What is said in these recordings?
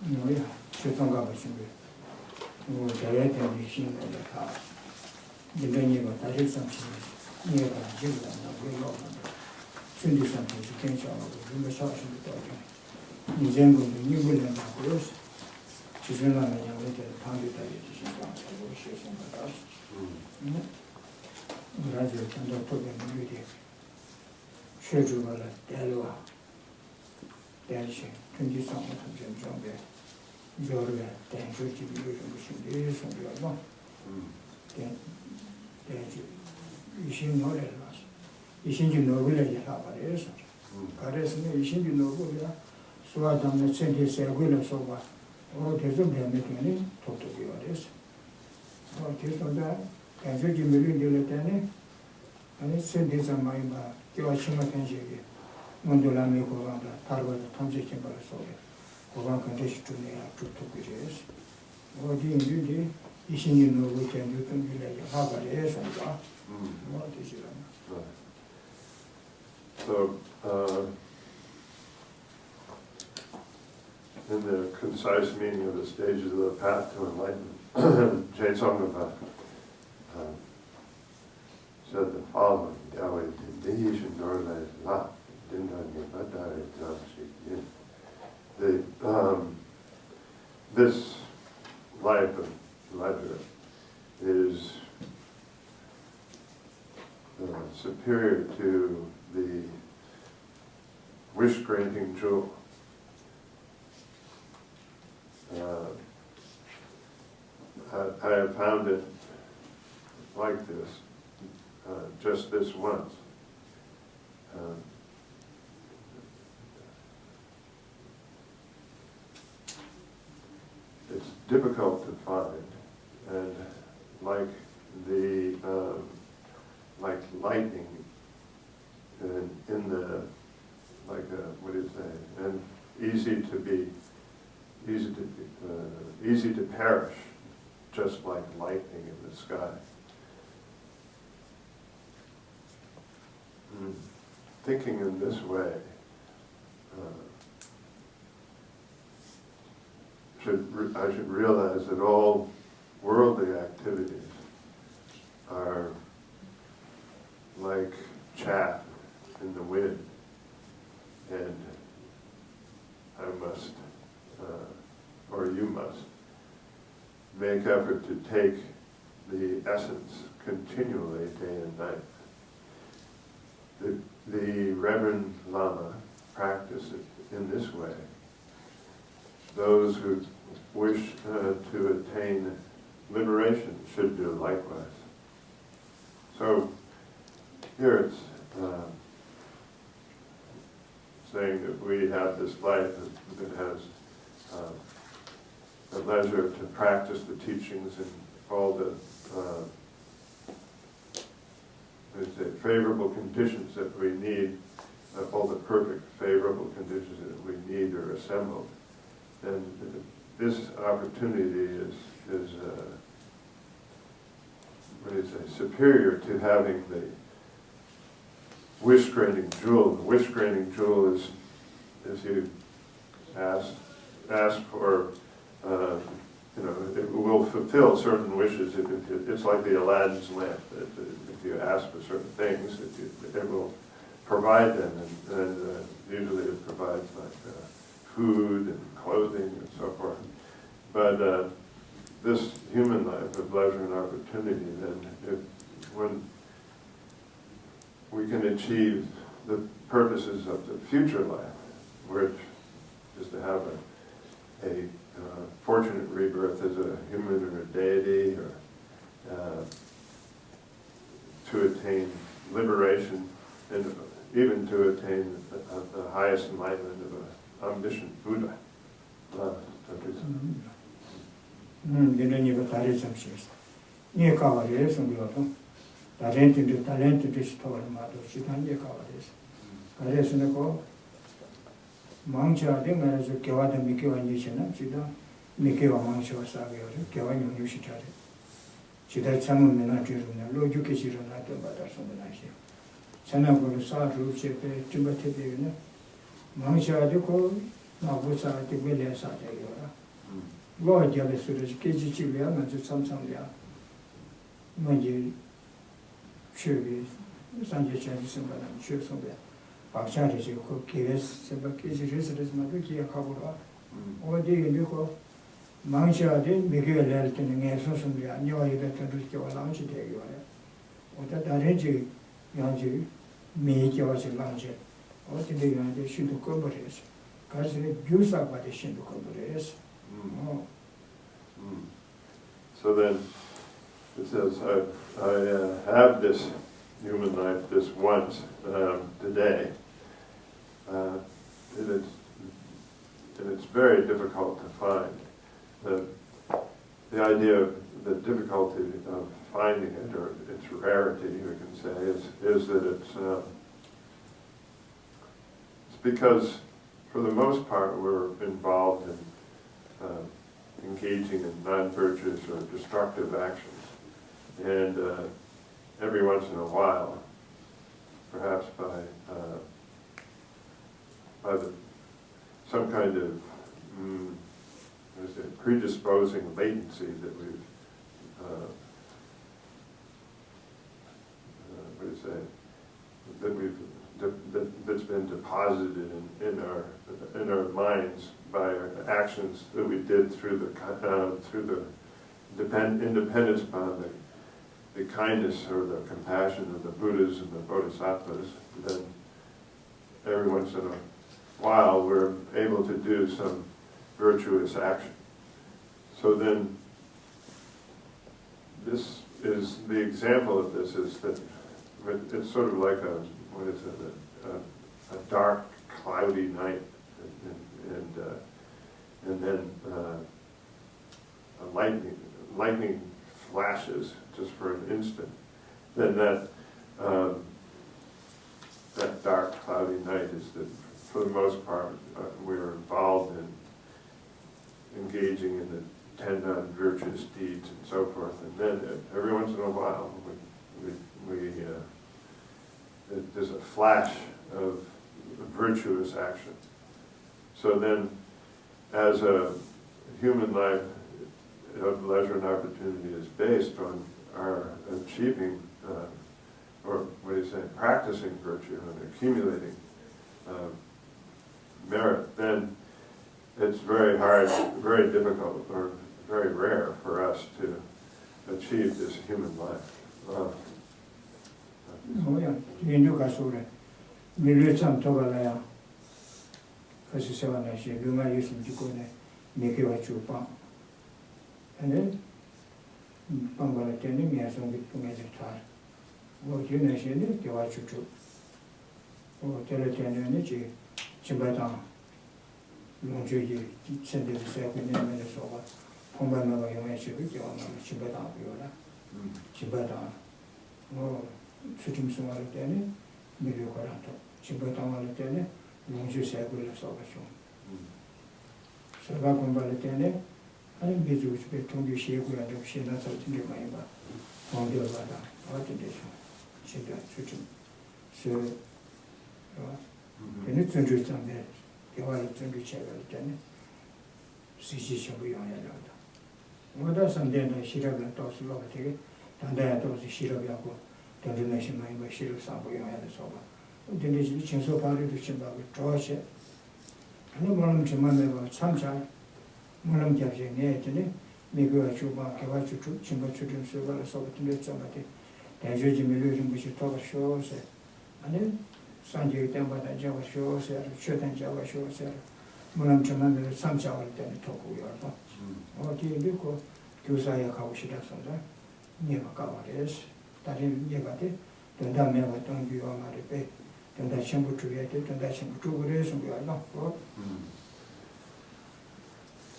뭐야, 최선가 보신 거. 뭐 저야 되는 신을 다. 이런이가 다시 상식. 이해가 안 되고 나고 순리 상태에서 괜찮아고 이거 사실은 또 이제는 이분은 하고요. 지금은 그냥 이렇게 방비다 해주신 거 같고 시선가 라디오 전도 토변 유리 최주가라 대로와 대신 근지성 같은 정도에 여러에 대주지 비율을 무슨 성격이고 대주 이신 노래를 마시 이신지 노래를 하바래서 가래서는 이신지 노래가 수화담의 천지 세계를 소바 대전 대매견이 독특이 어려서 대전자 대주지 밀린 때문에 아니 천지사 많이 봐 교화심을 편식이 문도라미 고강다 다르고 탐색해 버려서 고강 컨디션 중에 독특이래서 어디 인지 이신이 노고 견주 등질에 하바래서 뭐 되지라. So, in the concise meaning of the stages of the path to enlightenment, Chaitanya said the following: Yahweh Dindish and Norlai La Dindani Badari Zamshi. This life of leisure is superior to the wish-granting jewel. I have found it like this, just this once. It's difficult to find, and like the like lightning in the what do you say? And easy to perish, just like lightning in the sky. Thinking in this way I should realize that all worldly activities are like chaff in the wind, and I must, or you must, make effort to take the essence continually, day and night. The Reverend Lama practiced it in this way. Those who wish to attain liberation should do likewise. So here it's saying that we have this life that has the leisure to practice the teachings and all the favorable conditions that we need, all the perfect favorable conditions that we need are assembled. And this opportunity is superior to having the wish-granting jewel. The wish-granting jewel is, if you ask for, it will fulfill certain wishes. It's like the Aladdin's lamp. If you ask for certain things, it will provide them, and usually it provides like food and clothing and so forth. But this human life of leisure and opportunity, then when we can achieve the purposes of the future life, which is to have a fortunate rebirth as a human or a deity, or to attain liberation, and even to attain the highest enlightenment of an omniscient Buddha. 이런 이거 다리 잠시였어. 이 가와리에 성교도 talento 스토어를 마도 시간에 가와리에서. 그래서 내가 망치하되 말해서 교화도 미교환이시나 지다 미교와 망치와 싸게요. 교환 용유시자래. 지다 참으면 주르나 로주케 지르나 또 받아서 나시. 전화번호 사주 제페 쯤부터 되는 망치하되 그 now what's out the williams out there. Lord, you're the sort of Chilean and to some there. When you should be Sanjay changes and choose somewhere. Bakshari, you could give us some residents, Maduki, a couple of or do you go? Mancha did make you a letter and a social media, and you are better to your lunch day. Or that arrange young make yours a lunch. Or the day they should cover this. Because they use up what they should cover this. So then it says, I have this human life this once today. And it's very difficult to find. The idea of the difficulty of finding it, or its rarity, we can say, is that it's because, for the most part, we're involved in engaging in non-virtuous or destructive actions. And every once in a while, perhaps by some kind of predisposing latency that we've that's been deposited in our minds by our actions that we did through the independence upon the kindness or the compassion of the Buddhas and the Bodhisattvas. Then every once in a while we're able to do some virtuous action. So then this is the example of this, is that it's sort of like a dark, cloudy night, and then lightning flashes just for an instant. Then that dark, cloudy night is that, for the most part, we're involved in engaging in the 10 non-virtuous deeds and so forth. And then every once in a while, there's a flash of virtuous action. So then, as a human life of leisure and opportunity is based on our achieving, or practicing virtue and accumulating merit, then it's very hard, very difficult, or very rare for us to achieve this human life. And then, Pangala Tending, yes, on the Pumatic Tar. What you mentioned, the Wachuchu. Or Teletending, Chimbatan. Longi, send the second name in the sober. Pongana, you mentioned with your Chimbatan, Viola. Chimbatan. Oh, Sutim Sumaritani, Milio Coranto. Chimbatan Malatene, Longi Sagula Sobation. So Vacuumbalatene. I think this was a Tongi Shaku and the Shina Salting Maiba on the Vada, what it is. She got switching. So, and it's interesting that you are to be checked at Sisi Shabu on Yellow. What does some then I should have been tossed a lot of it, and then I told the Shirabiako, the donation made by Shiro Sambo on the sober. Then it's reaching so far to Chimba with George. And no one to remember about some child. Mulam Jabje Netene, Miguel Chuba, Kavachu, Chimbachu, Silver, Sobatin, somebody, then Joji Milusion, which you talk shows, and then Sanjay Temba, Java shows, Chutan Java shows, Mulam Chaman, some Java, then talk with your phone. Or do you go to Zaya Kawashida Sonda? Never cover this, that in Yavati, then that never don't be on my debate, then that Chambu created, and that Chambu Tuguris, and we are not for.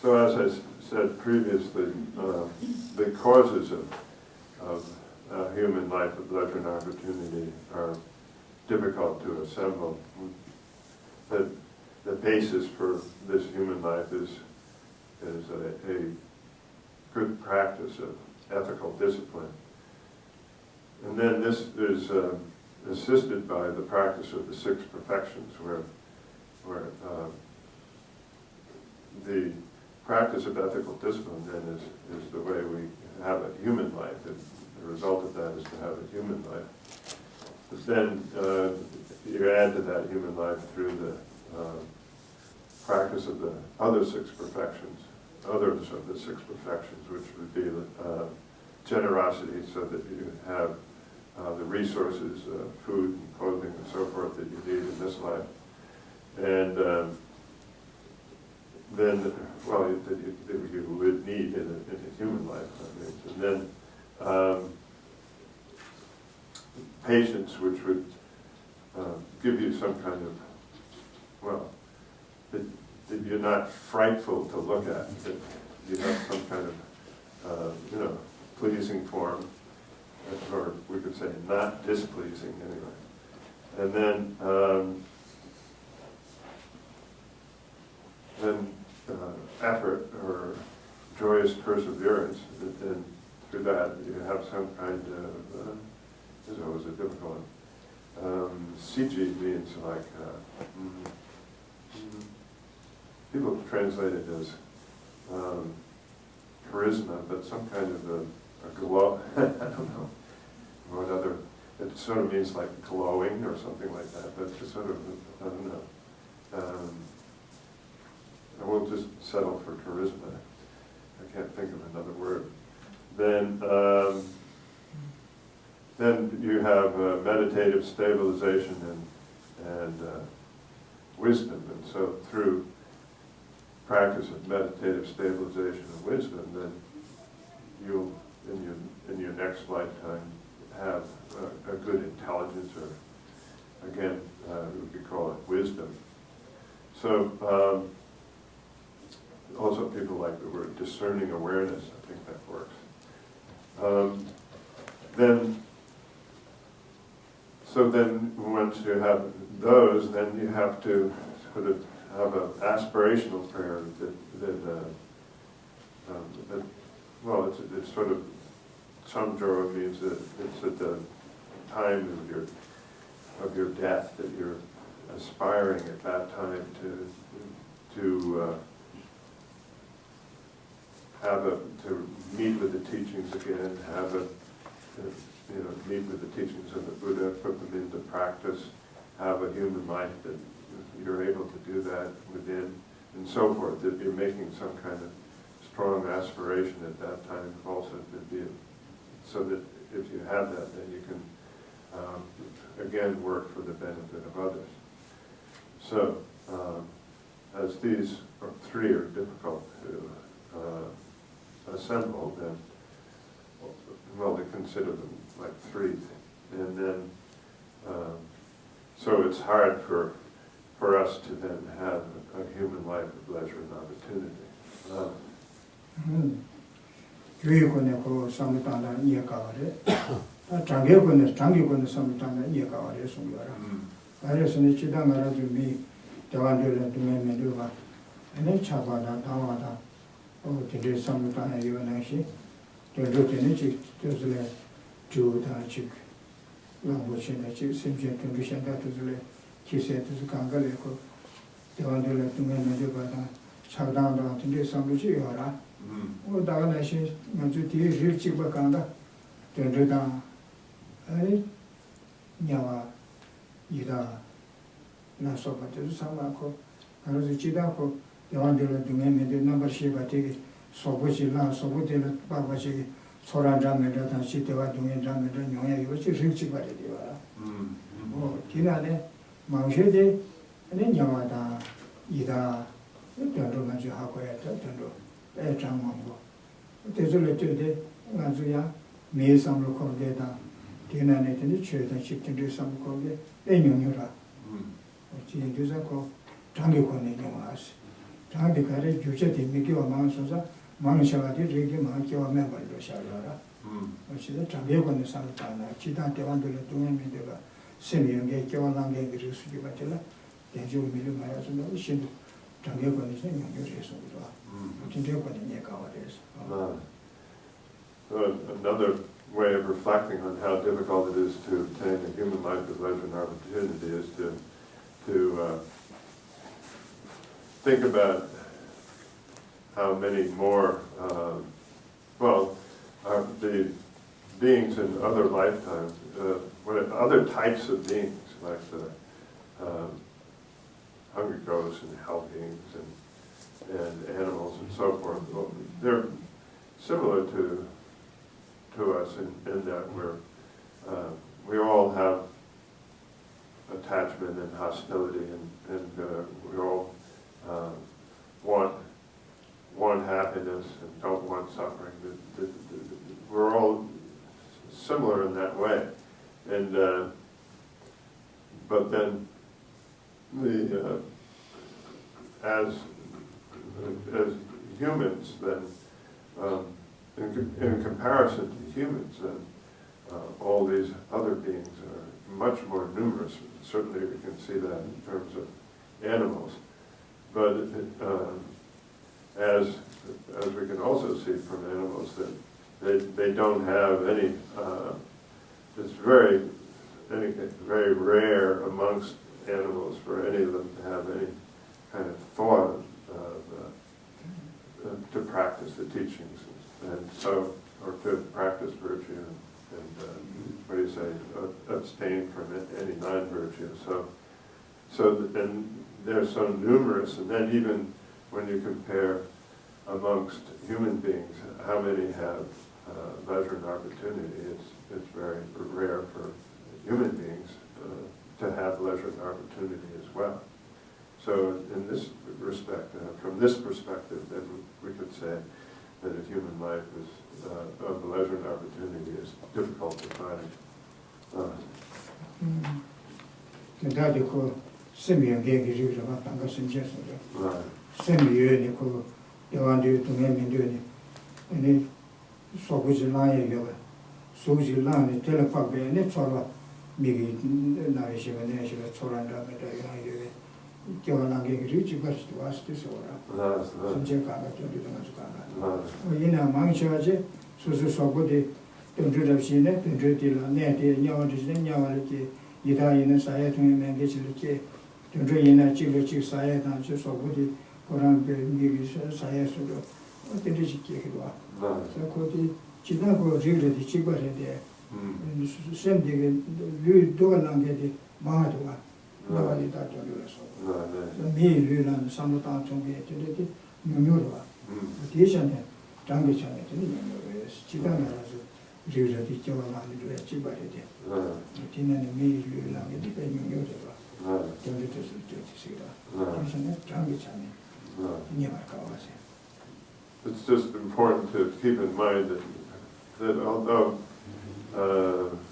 So as I said previously, the causes of human life of leisure and opportunity are difficult to assemble. The basis for this human life is a good practice of ethical discipline. And then this is assisted by the practice of the 6 perfections, where the practice of ethical discipline then is the way we have a human life. And the result of that is to have a human life. But then you add to that human life through the practice of the other six perfections, others of the six perfections, which would be generosity, so that you have the resources, food and clothing and so forth that you need in this life. And then, well, that you would need in a human life, that means. And then patience, which would give you some kind of, well, that you're not frightful to look at, that you have some kind of, pleasing form, or we could say not displeasing anyway. And then effort or joyous perseverance, and through that you have some kind of, this is always a difficult one. Siji means like, people translate it as charisma, but some kind of a glow, I don't know, what other, it sort of means like glowing or something like that, but it's sort of, I don't know. I will just settle for charisma. I can't think of another word. Then you have meditative stabilization and wisdom, and so through practice of meditative stabilization and wisdom, then you'll in your next lifetime have a good intelligence, or again we could call it wisdom. So also people like the word discerning awareness. I think that works. Then once you have those, then you have to sort of have an aspirational prayer well, it's sort of, samjoro means that it's at the time of your death that you're aspiring at that time to meet with the teachings again, meet with the teachings of the Buddha, put them into practice, have a human life that you're able to do that within, and so forth, that you're making some kind of strong aspiration at that time also to be, so that if you have that, then you can again work for the benefit of others. So as these three are difficult to assemble, then well, they consider them like three, and then so it's hard for us to then have a human life of leisure and opportunity. 교육원에 그 삼단다 이해가와래. 장교권에 삼단다 이해가와래 송여라. 그래서는 지당 말아주 미 대완들의 동행면들과 아니 차바다 당와다 되게 삼단에 요나시 되도되는 지 뜻을 주다 지 라고시네 지 심지어 컨디션다 뜻을 기세도 강가래고 대완들의 동행면들과 차단다 되게 삼루지 요라. 다가 나시 먼저 뒤에 일찍 간다. 된다. 아니 냐와 이다 나서바도 상마고 그래서 지다고 영원들을 등에는데 넘버 10가 되게 소보지라 소보들 바바지 소란자면서 다시 대화 동행자면서 영향이 이것이 일찍 봐야 돼요. 지난해 망셰데 아니 냐와다 이다 된도만 지 하고 했다 된도 장만고 대절을 때에 나중에 매상으로 거기에다 대난에더니 최대 집중들 삼고게 내용이라 지인들하고 장기권에 영화스 장기가래 주제된 미기와 마음소사 마음샤가디 되게 마음기와 매발로 샤려라 어찌도 장기권에 삼다나 지단 대원들의 동행민들과 세미연계 교환한게 그럴 수도 있겠라 대중 미를 말아서는 신도 장기권에 영향을 Another way of reflecting on how difficult it is to obtain a human life of leisure and opportunity is to think about how many more, the beings in other lifetimes, other types of beings, like the hungry ghosts and hell beings and animals and so forth, they're similar to us in that we all have attachment and hostility, and we all want happiness and don't want suffering. We're all similar in that way, and but then as humans, then in comparison to humans, then all these other beings are much more numerous. Certainly we can see that in terms of animals. But as we can also see from animals, that they don't have any, it's very rare amongst animals for any of them to have any kind of thought to practice the teachings, and so, or to practice virtue, and what do you say, abstain from any non-virtue. And they're so numerous, and then even when you compare amongst human beings, how many have leisure and opportunity, it's very rare for human beings to have leisure and opportunity as well. So in this respect, from this perspective, then we could say that a human life is, of leisure and opportunity is difficult to find. It's just important to keep in mind that although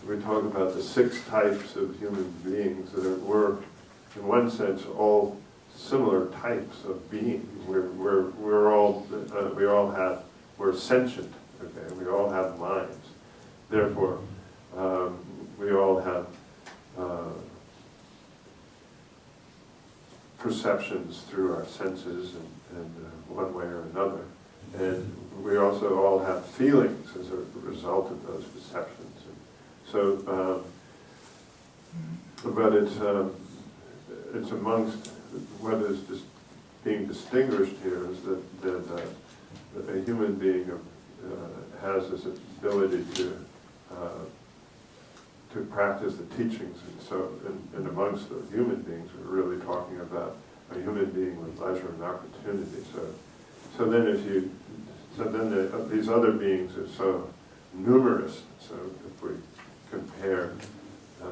we talk about the 6 types of human beings, that we're, in one sense, all similar types of beings. We're sentient. Okay, we all have minds. Therefore, we all have perceptions through our senses, and one way or another. And we also all have feelings as a result of those perceptions. And so, but it's amongst what is just being distinguished here is that a human being has this ability to practice the teachings, and so and amongst the human beings, we're really talking about a human being with leisure and opportunity. So then these other beings are so numerous. So if we compare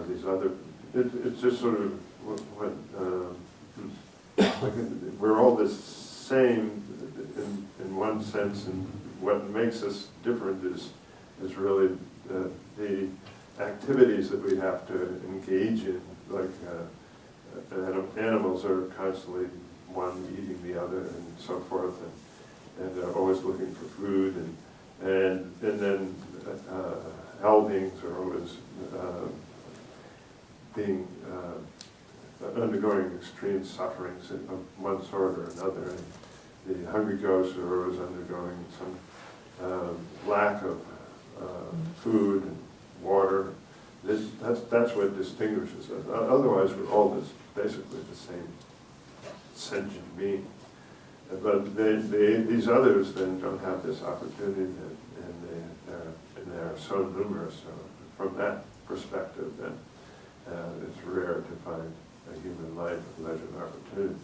these other, it's just sort of like we're all the same in one sense, and what makes us different is really the activities that we have to engage in. Like animals are constantly one eating the other and so forth, and they're always looking for food, and then hell beings are always being undergoing extreme sufferings of one sort or another. And the hungry ghosts are always undergoing some lack of food and water. That's what distinguishes us. Otherwise, we're all basically the same sentient being. But these others then don't have this opportunity, and they're so numerous. So from that perspective, then it's rare to find a human life of leisure and opportunity.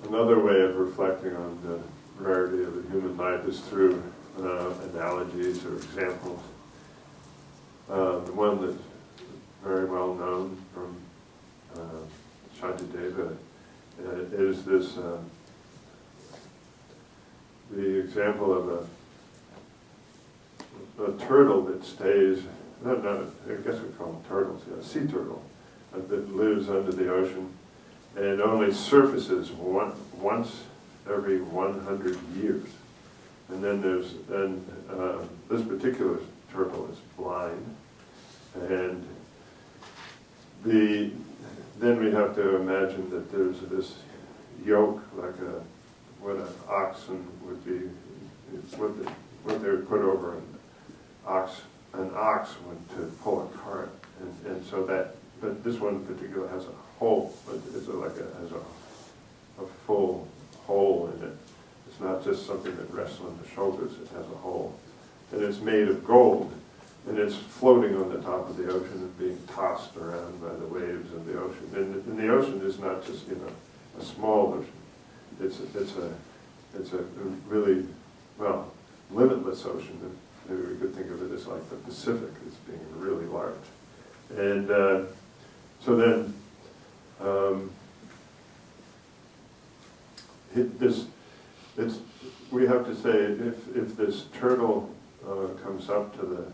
Another way of reflecting on the rarity of the human life is through analogies or examples. The one that's very well known from Aryadeva is this the example of a turtle that stays, I guess we call them turtles, a sea turtle that lives under the ocean and only surfaces once every 100 years. And then this particular turtle is blind, and then we have to imagine that there's this yoke, like what an oxen would be, what they would put over an ox to pull a cart, and so that. But this one in particular has a hole. It's has a full hole in it. It's not just something that rests on the shoulders. It has a hole, and it's made of gold, and it's floating on the top of the ocean and being tossed around by the waves of the ocean. And the ocean is not just a small ocean. It's a really limitless ocean. Maybe we could think of it as like the Pacific as being really large. And so then we have to say if this turtle comes up to the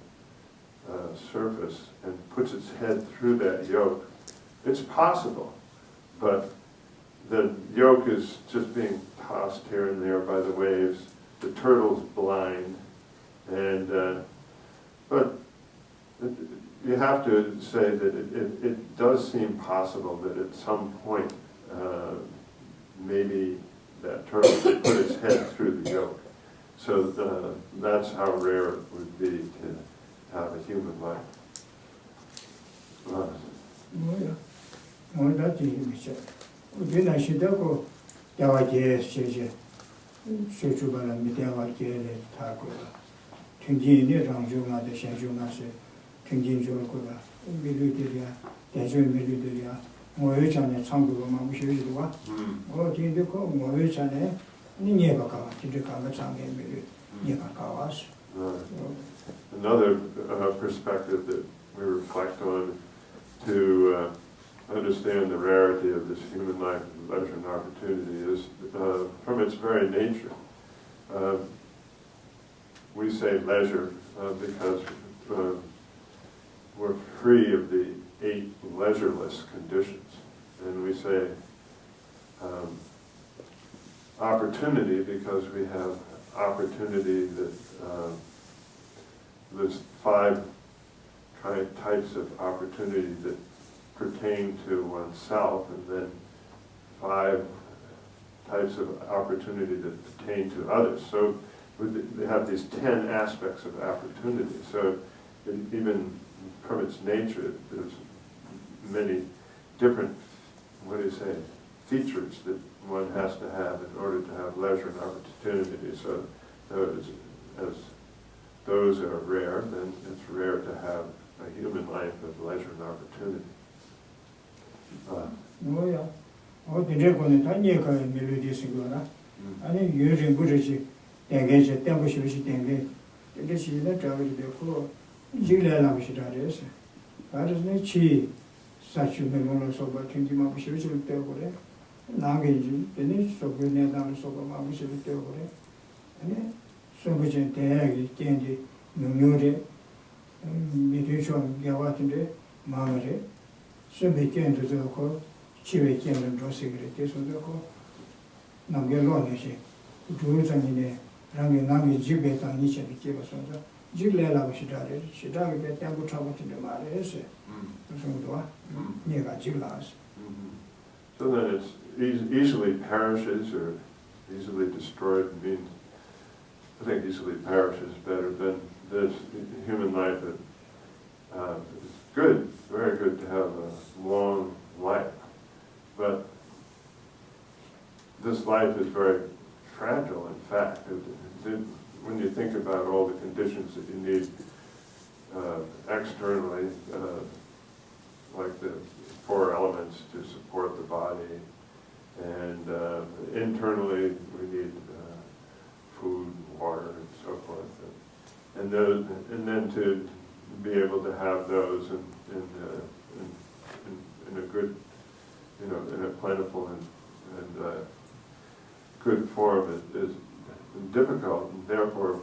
surface and puts its head through that yoke, it's possible, but the yoke is just being tossed here and there by the waves. The turtle's blind, and but you have to say that it does seem possible that at some point maybe that turtle could put its head through the yoke. So that's how rare it would be to have a human life. Another perspective that we reflect on to understand the rarity of this human life, leisure and opportunity is from its very nature. We say leisure because we're free of the 8 leisureless conditions. And we say opportunity because we have opportunity that there's 5 types of opportunity that pertain to oneself, and then 5 types of opportunity that pertain to others. So we have these 10 aspects of opportunity. So even from its nature, there's many different, features that one has to have in order to have leisure and opportunity. So as those are rare, then it's rare to have a human life of leisure and opportunity. 뭐야? 어디에 거는 다 얘가 멜로디 쓰거라. 아니 요즘 부르지 땡게지 땡고시시 땡게 이게 시는 저기 되고 지레라 비시다래서. 그래서 치 사주면 뭐라서 봐 튕기만 비시실 때 그래. 나게지 되네 소변에 나는 소변 막 비실 때 그래. 아니 소변 대학이 땡지 능력에 미디션 야와인데 마음에 소변도 저거 집에 있는 조식을 계속하고 남겨놓으시 두루장이네 랑이 남이 집에 다니셔 집에서 집내라고 시다래 시다게 때고 잡았는데 말해서 무슨 도와 내가 집나서. So that it's easily perishes or easily destroyed means, I think easily perishes better than this human life. It's good, very good to have a long life, but this life is very fragile, in fact. When you think about all the conditions that you need externally, like the 4 elements to support the body, and internally we need food, water, and so forth, and then to be able to have those in a good, in a plentiful and good form is difficult, and therefore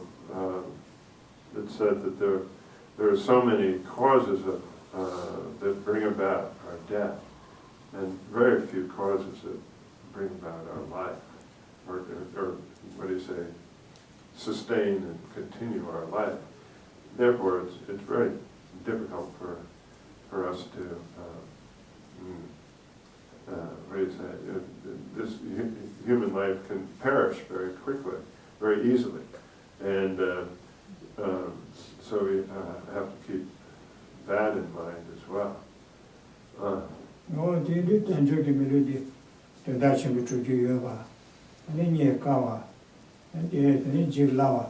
it's said that there are so many causes that bring about our death, and very few causes that bring about our life, or what do you say, sustain and continue our life. Therefore, it's very difficult for us to what do you say? This human life can perish very quickly, very easily, and so we have to keep that in mind as well. No, they did enjoy the melody. The Dutch and the Yuva, and then ye kawa, and the Jil Lava,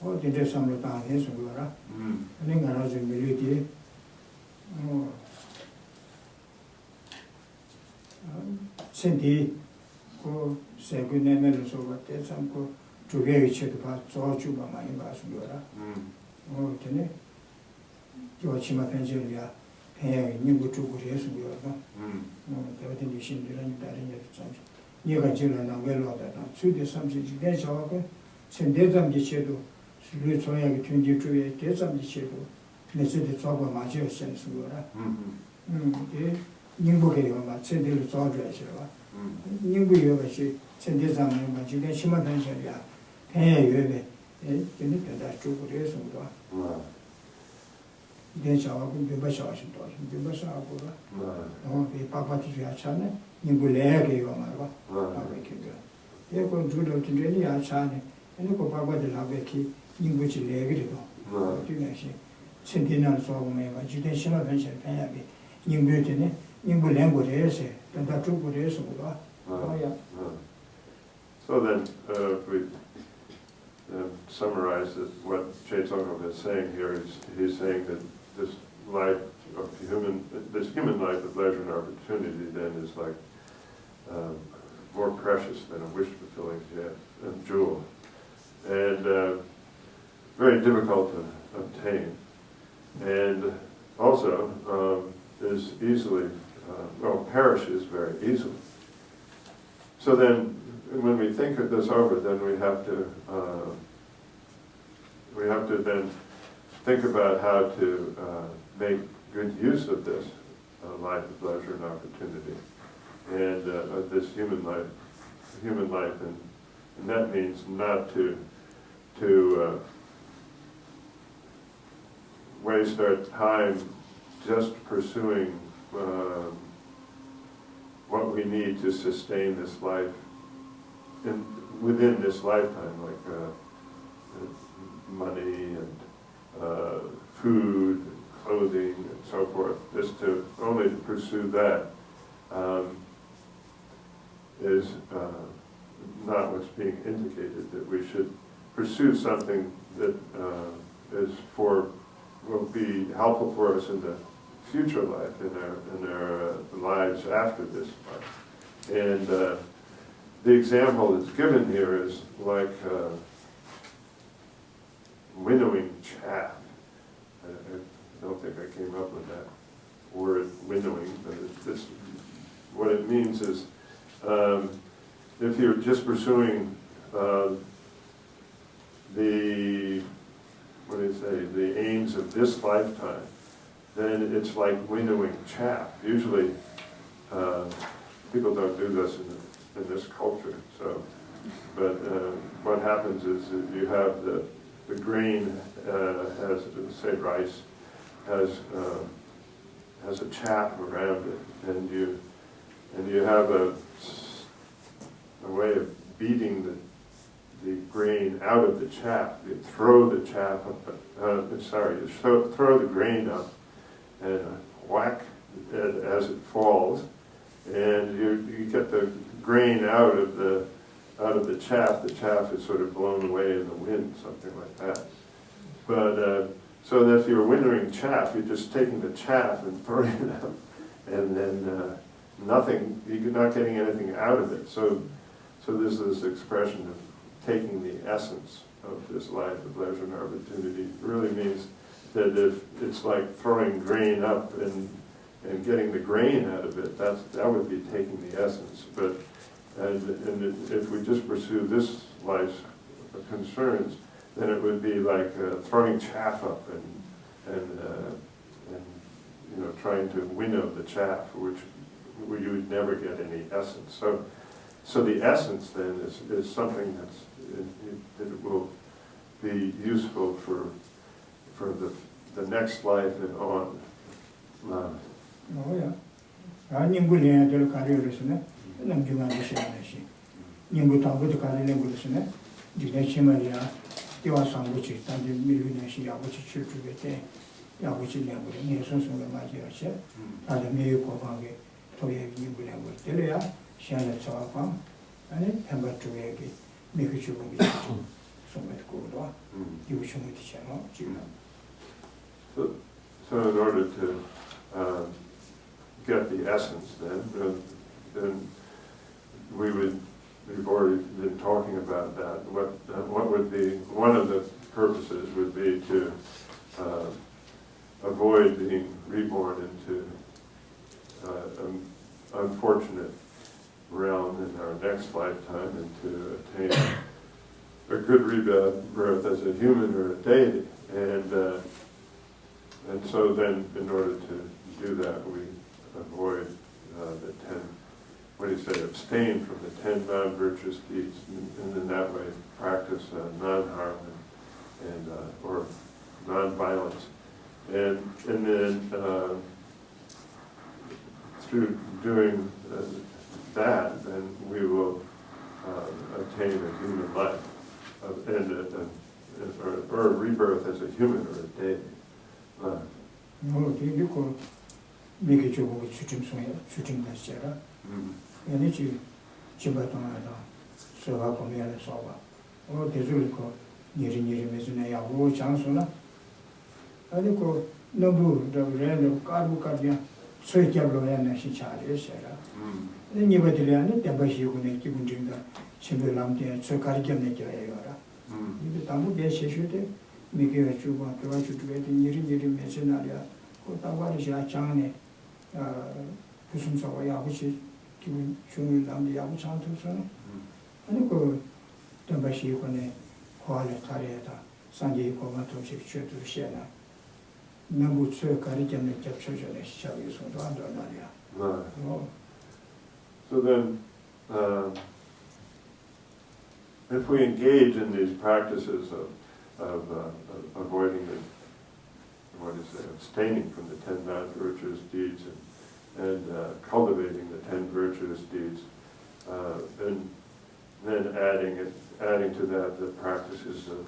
or the Desam Lutan, yes, Gura, and then I was in melody. Senti, go say good name, so what there's some go to very check about George by my ambassador. Oh, Tene, Georgima Pengelia, Pay, new to good yes, we are not. The definition didn't that in the church. You can tell and well that now. So there's something to get our send them the shadow, Sulu Soya between you two, get some the shadow. Let's say the trouble of my sense. Nimbuke, send the soldiers. Nimbu, send this on my Shima Pengelia. Hey, you need that true good yes. Then shall be Bashash, the Bashabura. Oh, the Papa to your channel, Nimbulegi or my they're going to do to really our channel, and look Papa the Laveki, in which you leggy. Sentinel saw me, but you didn't shall mention Penny. Nimbutin, Nimbulango, and that true good yes. Oh, yeah. So then, if we summarize what Chaitanya is saying here, he's saying that this life of human life of leisure and opportunity then is like more precious than a wish-fulfilling jewel, and very difficult to obtain, and also is easily, perishes very easily. So then, when we think of this over, then we have to then think about how to make good use of this life of pleasure and opportunity, and of this human life, and that means not to waste our time just pursuing what we need to sustain this life within this lifetime, like money and food, and clothing, and so forth. Just to only to pursue that is not what's being indicated. That we should pursue something that will be helpful for us in the future life, in their lives after this life. And the example that's given here is like winnowing chaff. I don't think I came up with that word, winnowing, but what it means is if you're just pursuing the aims of this lifetime, then it's like winnowing chaff. Usually people don't do this in this culture. So, but what happens is that you have the grain has, say, rice has a chaff around it, and you have a way of beating the grain out of the chaff. You throw the chaff up, you throw the grain up and whack it as it falls, and you get the grain out of the chaff. The chaff is sort of blown away in the wind, something like that. But so that if you're winnowing chaff, you're just taking the chaff and throwing it out, and then nothing. You're not getting anything out of it. So there's this expression of taking the essence of this life of leisure and opportunity. It really means that if it's like throwing grain up and getting the grain out of it, that would be taking the essence. But and if we just pursue this life's concerns, then it would be like throwing chaff up and trying to winnow the chaff, where you would never get any essence. So the essence then is something that will be useful for the next life and on. Oh yeah. Nimbulia del Carriosne, Namjuman Shanashi. Nimbuta with the Carriosne, Dinechimaria, Diwasan which is Tandy Milunashia, which is church to get there, which is language, and so the Magia, and the Mayo Kobangi, Toya Nimbulia with Delia, Shana Tawapam, and then Pemba to Yagi, make it you will be so much good, you should meet the channel, So in order to get the essence, then we've already been talking about that. What would be one of the purposes would be to avoid being reborn into an unfortunate realm in our next lifetime, and to attain a good rebirth as a human or a deity. And so then, in order to do that, we avoid the 10, abstain from the 10 non-virtuous deeds, and in that way practice non-harm or non-violence. And then through doing that, then we will attain a human life, or a rebirth as a human or a deity. No, you could make it your shooting the Sarah. And it's you, Chibatonada, so how come you are sober? Or the Zulico, Niri Mizunaya, Wu Chansona. And you call Nobu, the Reno, Carbucadia, so Jablo and she charges Sarah. Then you were the land, the Bashi who make you drink the Chibulam, so Cardium Nature. You become Geshe Yeshe make a chuba, to watch you to get in Yiri Mercenaria, Kotawarisha Chane, Pusum Sawaya, which is giving Chun Lam the Yabuchan to son. And you go Tambashi Kone, Kuala Tarieta, Sanji Komato Chipchu to Shena. Nambutsu Karikan captures and shall use from Andaria. So then, if we engage in these practices of avoiding abstaining from the 10 non-virtuous deeds and cultivating the 10 virtuous deeds, and then adding to that the practices of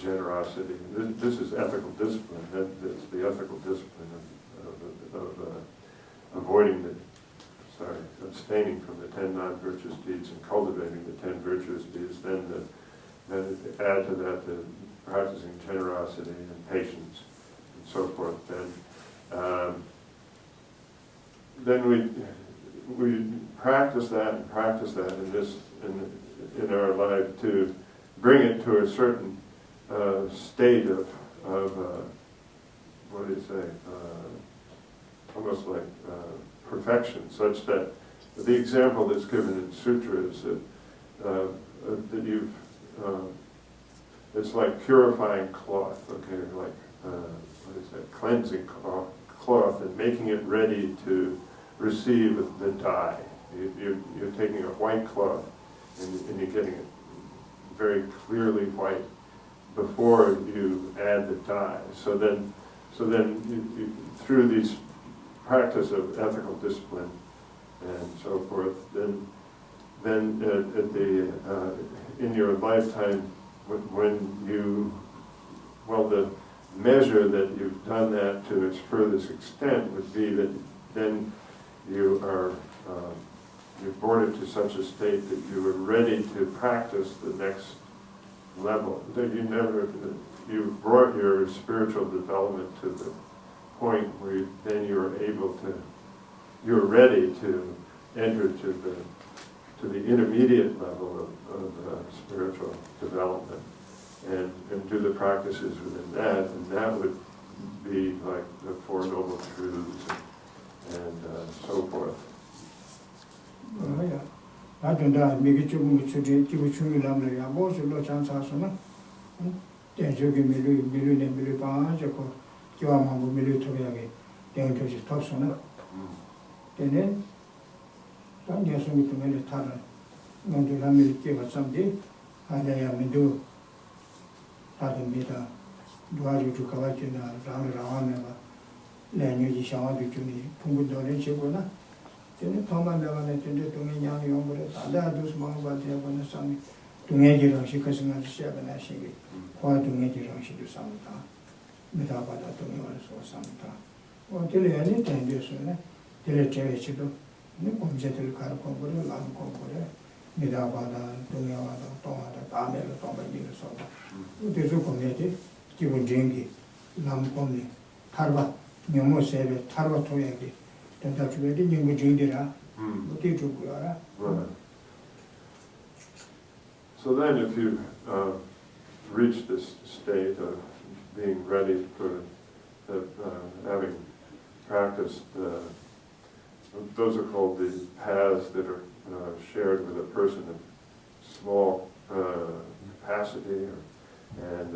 generosity. This is ethical discipline. That's the ethical discipline of abstaining from the 10 non-virtuous deeds and cultivating the 10 virtuous deeds. Then add to that the practicing generosity and patience and so forth. Then we practice that in our life to bring it to a certain state of what do you say, almost like perfection, such that the example that's given in Sutra is that it's like purifying cloth, okay, like what is that, cleansing cloth and making it ready to receive the dye. You're taking a white cloth and you're getting it very clearly white before you add the dye. So then you, through these practice of ethical discipline and so forth, then at the in your lifetime, when you, well, the measure that you've done that to its furthest extent would be that then you are you've brought it to such a state that you are ready to practice the next level. That you've brought your spiritual development to the point where then you're ready to enter to the intermediate level of spiritual development and do the practices within that, and that would be like the Four Noble Truths and so forth. Yeah. I don't know, maybe you should lamb, I was a lot chance as one. Then you give me million pounds, you are my military, then to just toss on it. Then, don't just want to make a talent. Want to have me give us someday, and I am do. Hadn't made a do to collect in a round then you shall do to me, Pungu in Chibona. Then Thomas never attended to me young young, other those monks but they have on the sun. To make it on she couldn't understand and actually, why to make it on she do some time. Without that to me also some time. Well, till any time you soon, till a cherish you do. No come settle car comfort, long comfort. Without to me or the Tamil or Tommy so. There's a committee, give a jinky, lamb comely, Tarva, Nemo said it, Tarva Toyaki. Don't have to be you would drink it up. What did you do? Right. So then if you reach this state of being ready for having practiced, those are called the paths that are shared with a person of small capacity, and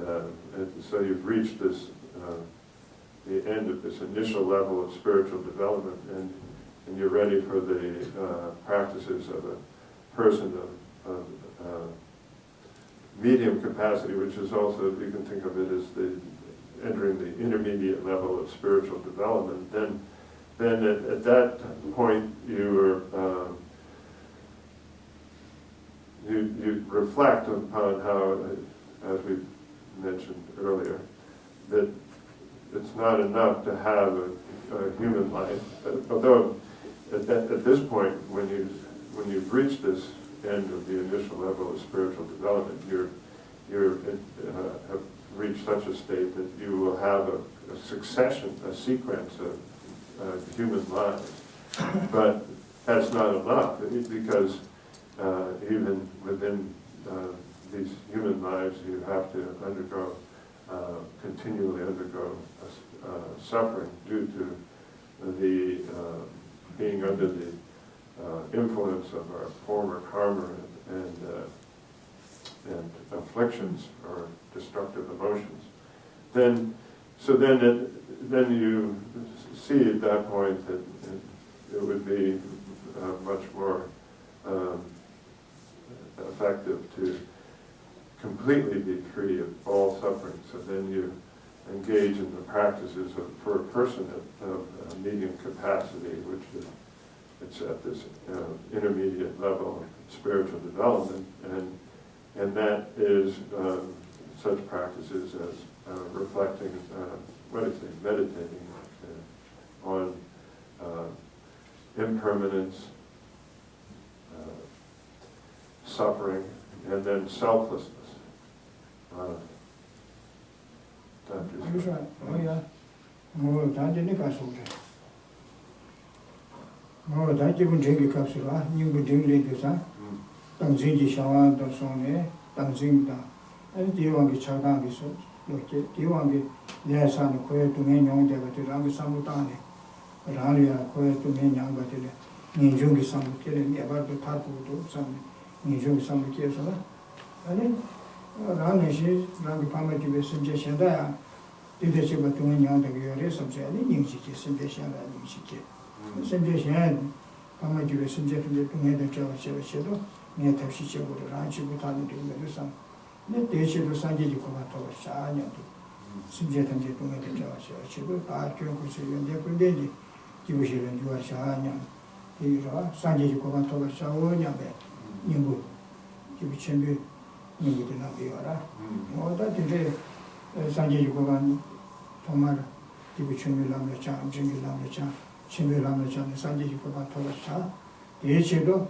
so you've reached this the end of this initial level of spiritual development, and you're ready for the practices of a person of medium capacity, which is also, you can think of it as entering the intermediate level of spiritual development. Then at that point you reflect upon how, as we mentioned earlier, that it's not enough to have a human life. Although at this point, when you've reached this end of the initial level of spiritual development, you have reached such a state that you will have a sequence of human lives. But that's not enough, because even within these human lives, you have to continually undergo suffering due to the being under the influence of our former karma and afflictions or destructive emotions. Then you see at that point that it would be much more effective to completely be free of all suffering. So then you engage in the practices for a person of medium capacity, which is it's at this intermediate level of spiritual development, and that is such practices as reflecting, meditating on impermanence, suffering, and then selflessness. 뭐 단지는 가서 그래. 뭐 단지는 저기 갑시다. 인구 등록돼서 당신이 샤워도 손에 당신다. 아니 대왕이 차단해서 이렇게 대왕이 내산의 거에 동행 용대가 들어가면 사무다네. 라리아 거에 동행 양가들 민중이 사무들은 예발도 타고도 참 민중이 사무께서 아니 라네시 라기 밤에 집에 심지어 현다야 이대시 같은 양대가 요래 섬세하니 인식이 심지어 현다 인식이 심지어 현 밤에 집에 심지어 동행된 저도 내 탑시 제고를 라지 못하는 데면서 내 대시도 산지고 같아서 샤냐도 심지어 단지 동행된 저도 다 교육을 연대 군대지 기부실은 유아 샤냐 이라 산지고 같아서 샤오냐베 인구 기부 준비 인구들 나비어라 뭐다 되게 산지고 간 정말 기부 준비라면 참 준비라면 참 준비라면 참 산지고 같아서 샤 대시도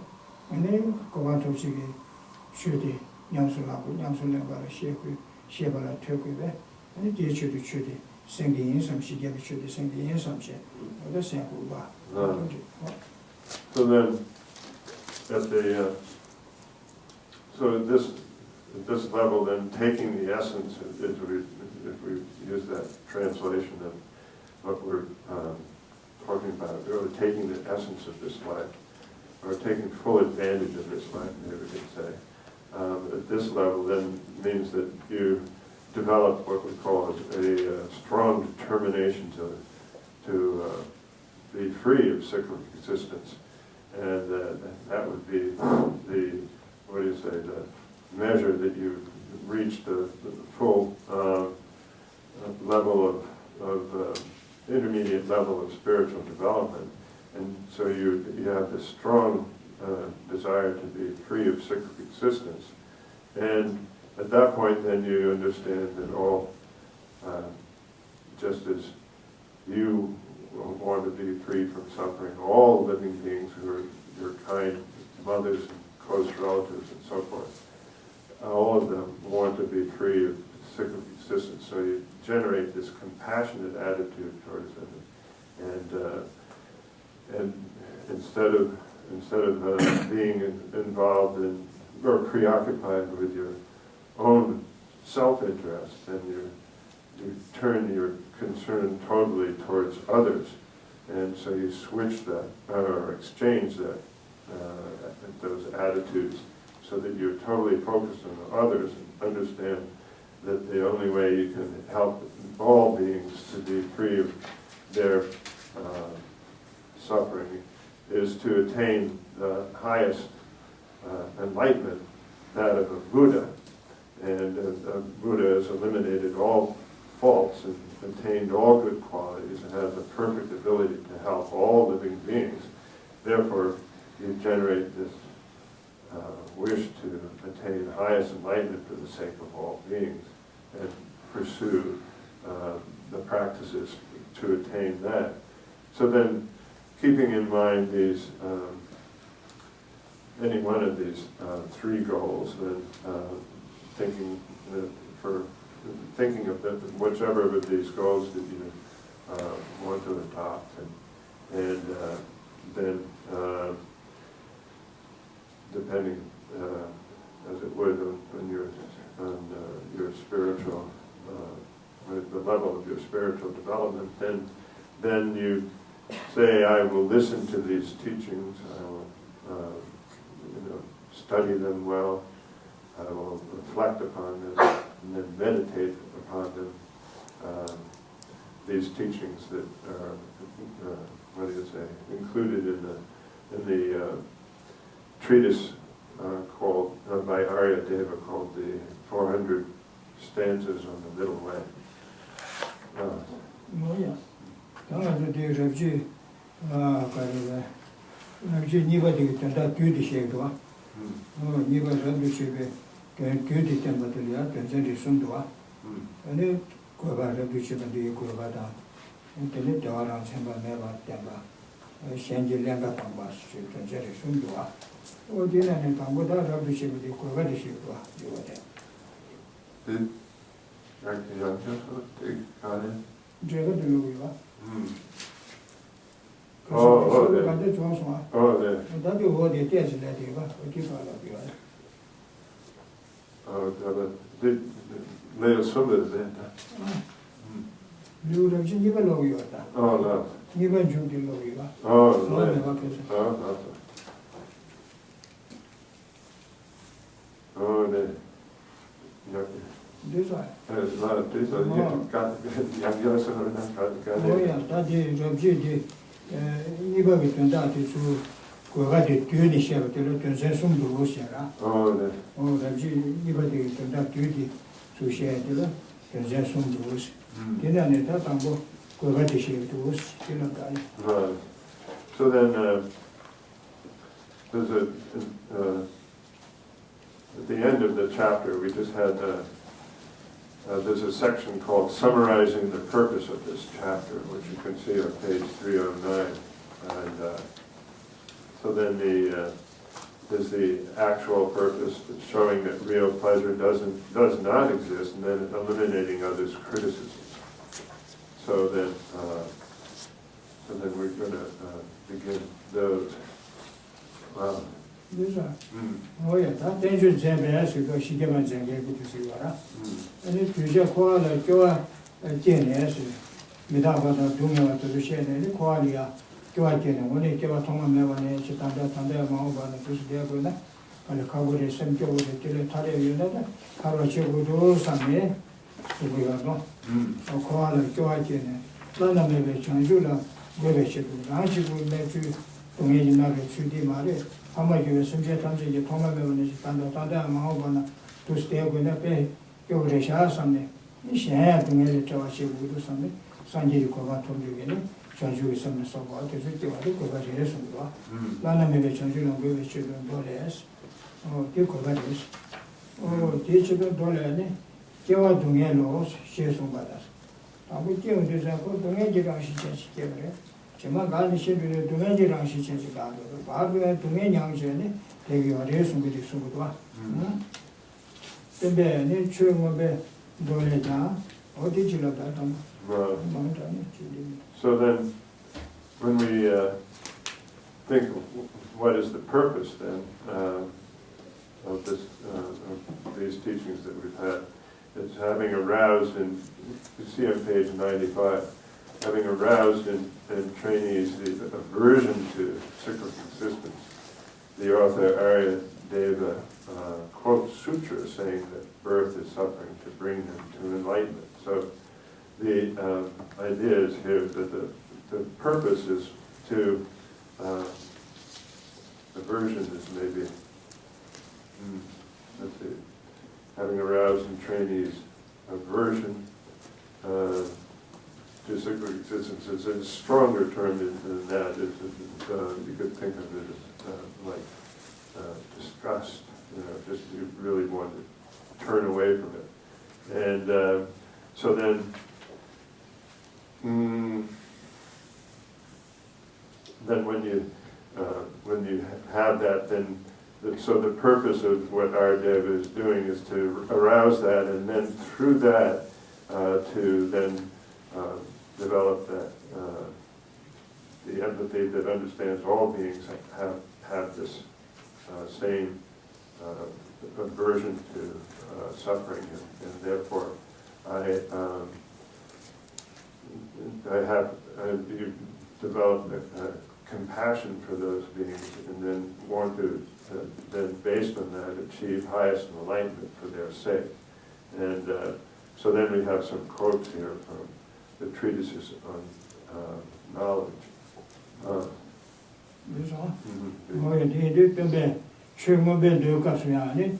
아니 고관토식이 쉬디 양술하고 양술랭바를 시에발라 퇴고에 아니 뒤에도 쉬디 생긴 섬시게 쉬디 생긴 섬시 어디 생고 봐. So then, at the so at this level, then taking the essence, if we use that translation of what we're talking about, or taking the essence of this life, or taking full advantage of this life, maybe we could say. At this level then means that you develop what we call a strong determination to be free of cyclic existence. And that would be the, what do you say, the measure that you reach the full level of intermediate level of spiritual development. And so you have this strong desire to be free of cyclic existence. And at that point then you understand that all, just as you want to be free from suffering, all living beings who are your kind mothers and close relatives and so forth, all of them want to be free of cyclic existence. So you generate this compassionate attitude towards them. And instead of being involved in or preoccupied with your own self-interest, then you turn your concern totally towards others, and so you switch that or exchange that those attitudes, so that you're totally focused on others and understand that the only way you can help all beings to be free of their suffering is to attain the highest enlightenment, that of a Buddha. And a Buddha has eliminated all faults and attained all good qualities and has a perfect ability to help all living beings. Therefore, you generate this wish to attain highest enlightenment for the sake of all beings and pursue the practices to attain that. So then, keeping in mind these, any one of these three goals, then thinking of whichever of these goals that you want to adopt, and then depending, as it would, on your spiritual, the level of your spiritual development, then you say, I will listen to these teachings, I will study them well, I will reflect upon them, and then meditate upon them. These teachings that are, what do you say, included in the treatise called by Aryadeva called the 400 Stanzas on the Middle Way. Oh yeah. Rabji Niva de Beauty Shadua. Niva Rabbi Shibe, Beauty Tempatalia, Tanzani Sundua, and then Kuba Rabbi Shibandi Kurvada, and then the Oran Samba Neva Temba, Shanji Langa Pambas, Tanzani Sundua, or dinner and Pamuda Rabbi Shibandi Kurvadi Shibua, you were there. Did Dr. Young just take on it? 제가 들어오기가. 네. 간데 좋아서. 네. 나도 어디 때지래 되가. 어디 가라고요. 내일 수업을 된다. 누구랑 신이가 나오기다. 네. 이번 중들 나오기가. 네. 내가 그래서. 네. 그래서 양겨서는 뭐야, 다들 접시지 이거기 된다도 수 그거가 뒤에 시작되는 전선 숨도 오시라. 네. 접시 이거기 된다 뒤에 수시에들 전선 숨도 오시. 걔네는 다 담고 그거가 시작도 오시. 그런 거 아니. Right. So then there's at the end of the chapter, we just had there's a section called Summarizing the Purpose of this chapter, which you can see on page 309. And so then there's the actual purpose, showing that real pleasure does not exist, and then eliminating others' criticisms. So then we're going to begin those. 그래서 뭐야, 다 대주 재배해서 그 시계만 재배부터 시와라. 아니 주제 코알을 교화 제내서 미다바다 동네와 또 시에는 코알이야. 교화 제는 원래 교화 통합매원에 단대 마오바는 그스되고나 아니 가고를 sem교를 길에 타려요나 가로 지구도 삼에 수고야도 코알을 교화 제는 나나매배 전주라 외배시도 아지고 매주 동해진 나를 주디 말에 아마교회 선제 단지에 통합매원에 단대 마오바나 도스되고나 배 교회에 샤삼네 이 시야 동해를 저와시고도 삼네 산지리 고가 통주에는 전주에 섬에서 와서 저와도 고가 제했습니다. 나나매배 전주는 외배시도 도래스 교회가 됐어. 대체도 도래네. 교화 동해로 시송 받았어. 아무 때문에 자꾸 동해지랑 시체시켜 그래. 정말 가는 시비를 동해지랑 시체시가 하고 바로에 동해 양전에 되게 어려서 그렇게 쓰고도 근데 내 추억에 도래자 어디 지나다 좀 So then, when we think of what is the purpose then of these teachings that we've had, it's having aroused in, you see on page 95, having aroused in trainees the aversion to cyclic existence. The author Aryadeva quotes sutra saying that birth is suffering to bring them to enlightenment. So the idea is here that the purpose is to, aversion is maybe, let's see, having aroused in trainees aversion to cyclic existence. It's a stronger term than that. You could think of it as like disgust, just you really want to turn away from it. And so then when you have that, then so the purpose of what Aryadeva is doing is to arouse that, and then through that to then develop that the empathy that understands all beings have this same aversion to suffering, and therefore you develop compassion for those beings, and then want to then based on that achieve highest enlightenment for their sake. And so then we have some quotes here from the treatises on knowledge. 그래서 뭐에 대해 때문에 최고변도 가수야니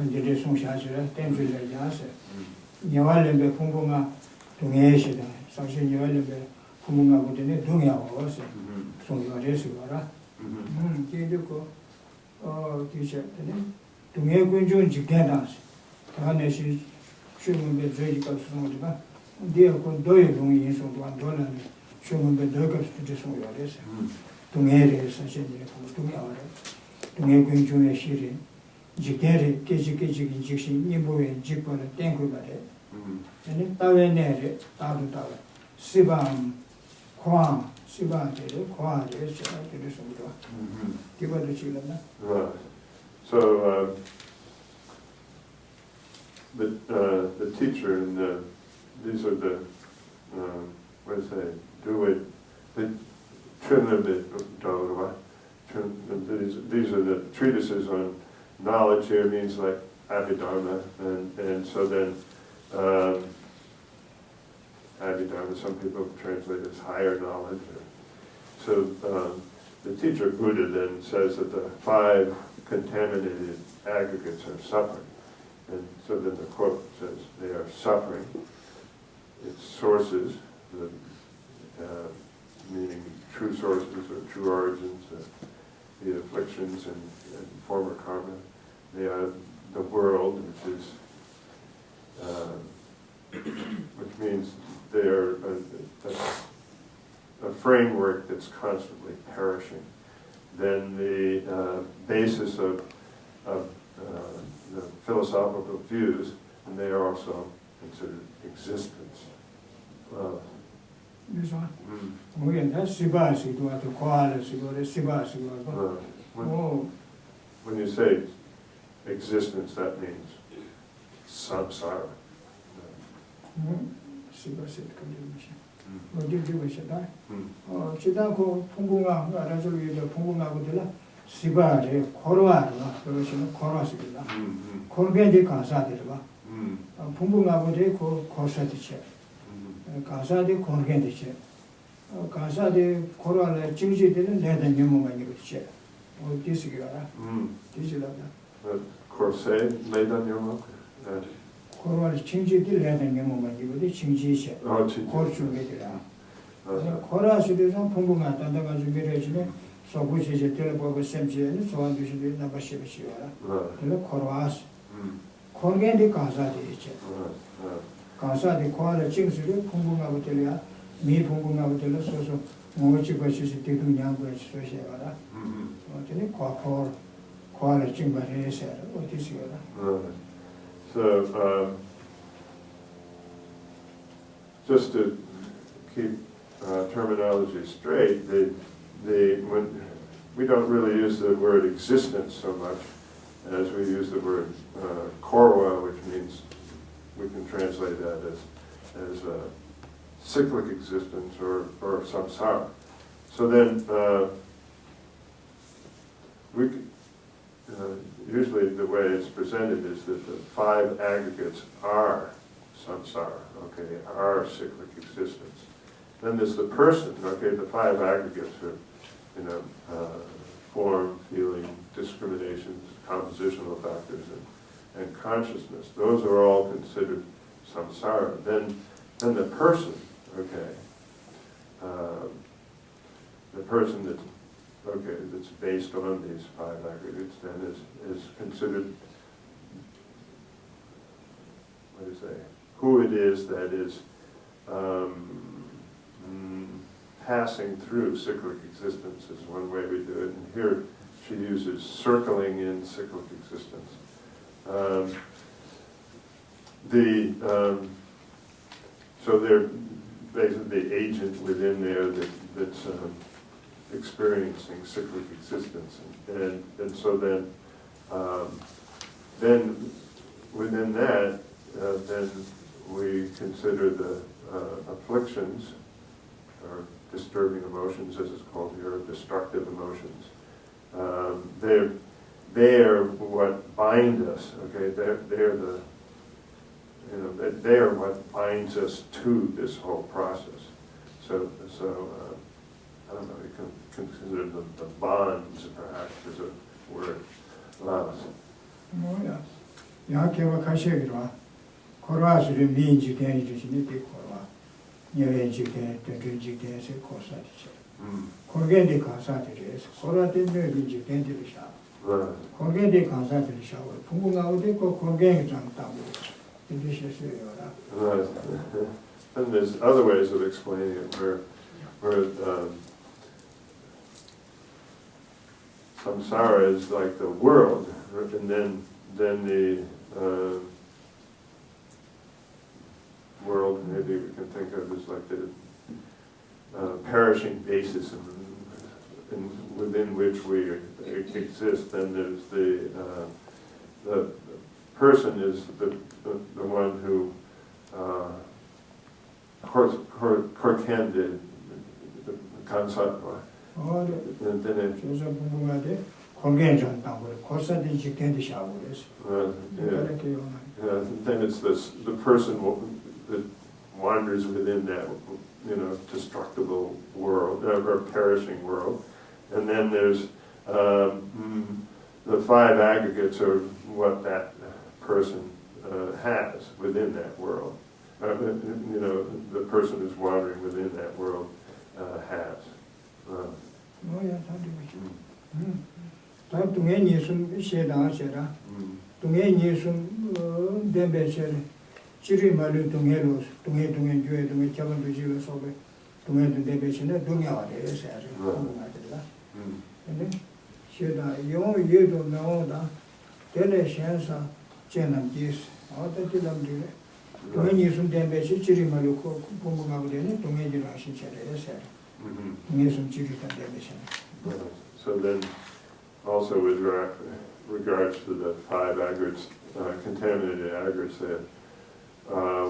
이제 송샤지라 템줄에 야세 여활레베 공부가 동해시다 사실 여활레베 공부가 보더니 동해와서 송여레스거라 뒤에도 뒤셔더니 동해 군중 집대나서 다네시 최고변 저기가 송어지가 ndiye doye lungi inso duan dola ni shumbe doga studio so yores tungere sanjeni ko tungare tungere kunjune shiri jikere keji jikshin niboe jikpole tenku bare ani tawe nere tadu tawe Sibam, Kwa, Siba, Kwa, give it the children. Right. So, the teacher and these are the, what is it, do it, the these are the treatises on knowledge here, means like Abhidharma, and so then Abhidharma, some people translate as higher knowledge. So the teacher Buddha then says that the 5 contaminated aggregates are suffering. And so then the quote says, they are suffering. Its sources, meaning true sources or true origins, the afflictions and former karma. They are the world, which means they are a framework that's constantly perishing. Then the basis of the philosophical views, and they are also considered existence. This one? Oh, yeah, that's Sibasi, to have to call it, Sibasi. When you say existence, that means samsara. Sibasi, what did you wish that? Oh, Chidako, Pungunga, Razuli, Pungunga, Siba, Korwa, Korosilla, Korbendi Kasadilla, Pungunga, what they call Korsatiche. Kasadi Korgendiche. Kasadi Koral Chinji didn't let the new moment you share. Or this year. This is Corset laid on your milk? Koral Chinji did let the new moment you would Chinji share. Oh, Chinji. Korchu made it out. Koras is on Pungunga, and there was a mirage, so which is a terrible assembly, and so on, you should be number Shivashira. Korwas. Korgendi Kasadi. Kasa di kwa chingsu pungunga butelia, mi pungunga butela so mochi bashi si tidu nyangwa so shegara. Tene kwa chingba re ser, what is yara. So just to keep terminology straight, when we don't really use the word existence so much as we use the word korwa, which means we can translate that as cyclic existence or samsara. So then, usually the way it's presented is that the 5 aggregates are samsara, okay, are cyclic existence. Then there's the person, okay, the 5 aggregates are, form, feeling, discriminations, compositional factors, and consciousness. Those are all considered samsara. Then the person, okay, the person that's based on these 5 aggregates then is considered, what do you say, who it is that is passing through cyclic existence is one way we do it. And here she uses circling in cyclic existence. So they're basically the agent within there that's experiencing cyclic existence, and so then within that, then we consider the afflictions or disturbing emotions, as it's called here, destructive emotions. They're what bind us. Okay, they're the they are what binds us to this whole process. So I don't know. You can consider the bonds, perhaps, as a word. Oh yeah. Yakeva Kashegra, Koras Riminji Dani Korwa, Yarenji Dani, say Korsatiche. Korgendi Kasatiris, Koratin Rinji Dendisha. Korgendi Kasatirisha, Punga Udeko, Korgen Tamu. Right. And there's other ways of explaining it where samsara is like the world, and then the world maybe we can think of as like the perishing basis within which we exist, then there's the person is the one who cortended the concept. Then it's the person that wanders within that, destructible world, or perishing world. And then there's the five aggregates of what that person has within that world. The person who's wandering within that world has. So then, also with regards to the five aggregates, contaminated aggregates,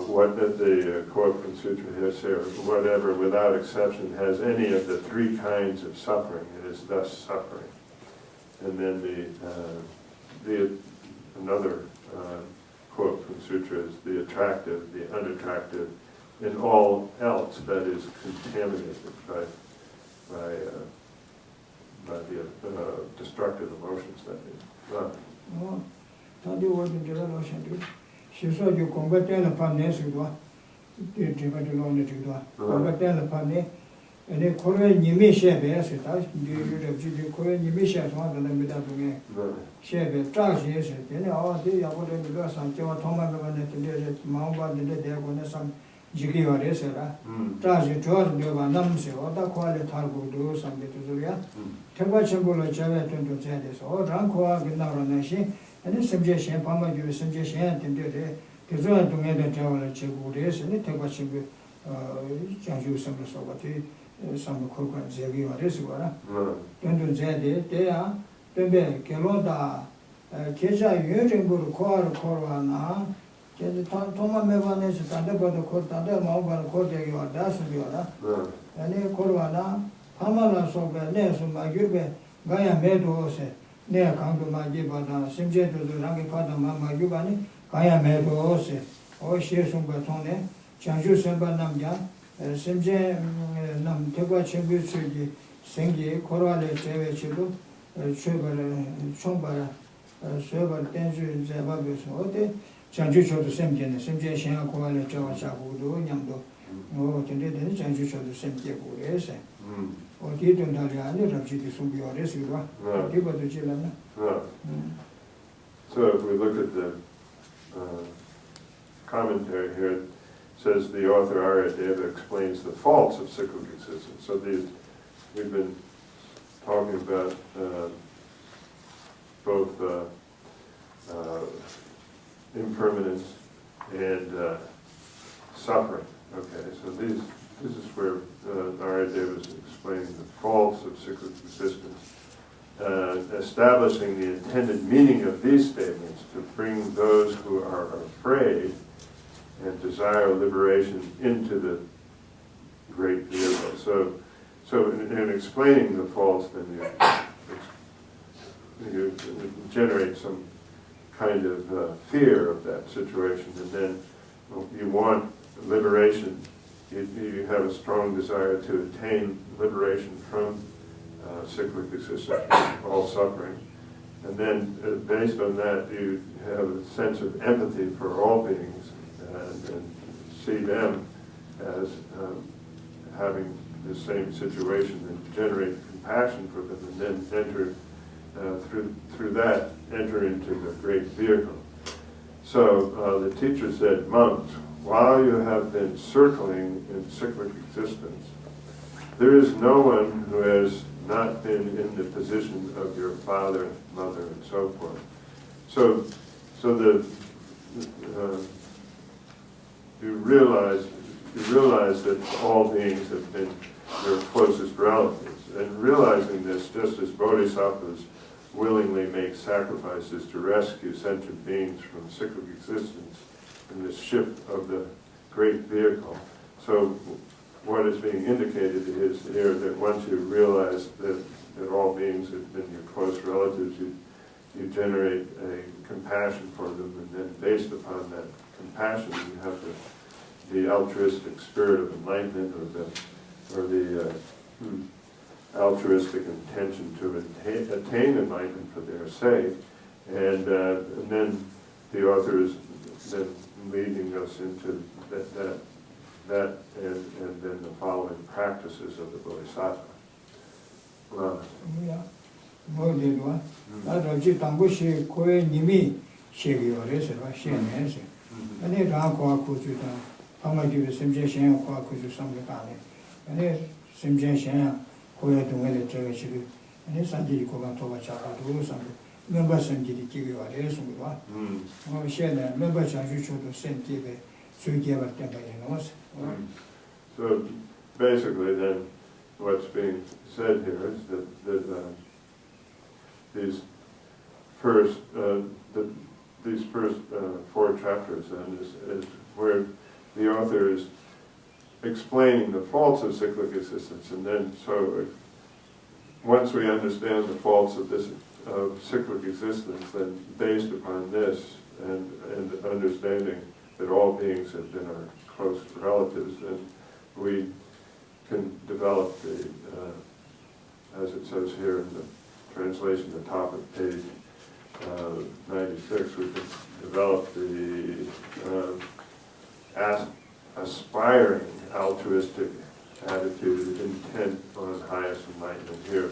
what the quote from Sutra has here, whatever, without exception, has any of the three kinds of suffering, it is thus suffering. And then another quote from Sutra is the attractive, the unattractive, and all else that is contaminated by the destructive emotions that is. So if we look at the commentary here, it says the author Aryadeva explains the faults of cyclic existence. So we've been talking about both impermanence and suffering. Okay, so this is where Aryadeva is explaining the faults of cyclic existence, establishing the intended meaning of these statements to bring those who are afraid and desire liberation into the great vehicle. So in explaining the faults, then you generate some kind of fear of that situation, and then you want liberation. You have a strong desire to attain liberation from cyclic existence, all suffering. And then based on that, you have a sense of empathy for all beings and see them as having the same situation and generate compassion for them, and then enter through that, enter into the great vehicle. So the teacher said, monks, while you have been circling in cyclic existence, there is no one who has not been in the position of your father, mother, and so forth. So you realize that all beings have been their closest relatives. And realizing this, just as bodhisattvas willingly make sacrifices to rescue sentient beings from cyclic existence in this ship of the great vehicle. So what is being indicated is here that once you realize that all beings have been your close relatives, you generate a compassion for them, and then based upon that compassion you have the altruistic spirit of enlightenment, or the altruistic intention to attain enlightenment for their sake, and then the author is then leading us into that and then the following practices of the bodhisattva. Yeah. More than one. That was it. Tangushi, Koe, Nimi, Shegi, or Reserva, Shen, and it Aqua Kujuta, Hamadu, Simjashan, Kwaku, some Lepane, and it Simjashan, Koe, to win the church, and it's Andy Kovatova Chaka, do something. Members and did give you a reason. Oh, Shen, members are usually to send give it, so you give a temper, So basically, then, what's being said here is that these first 4 chapters then is where the author is explaining the faults of cyclic existence, and then so once we understand the faults of this cyclic existence, then based upon this and understanding that all beings have been our close relatives, then we can develop the, as it says here in the translation, the top of page 96, we can develop the aspiring altruistic attitude, intent on highest enlightenment here.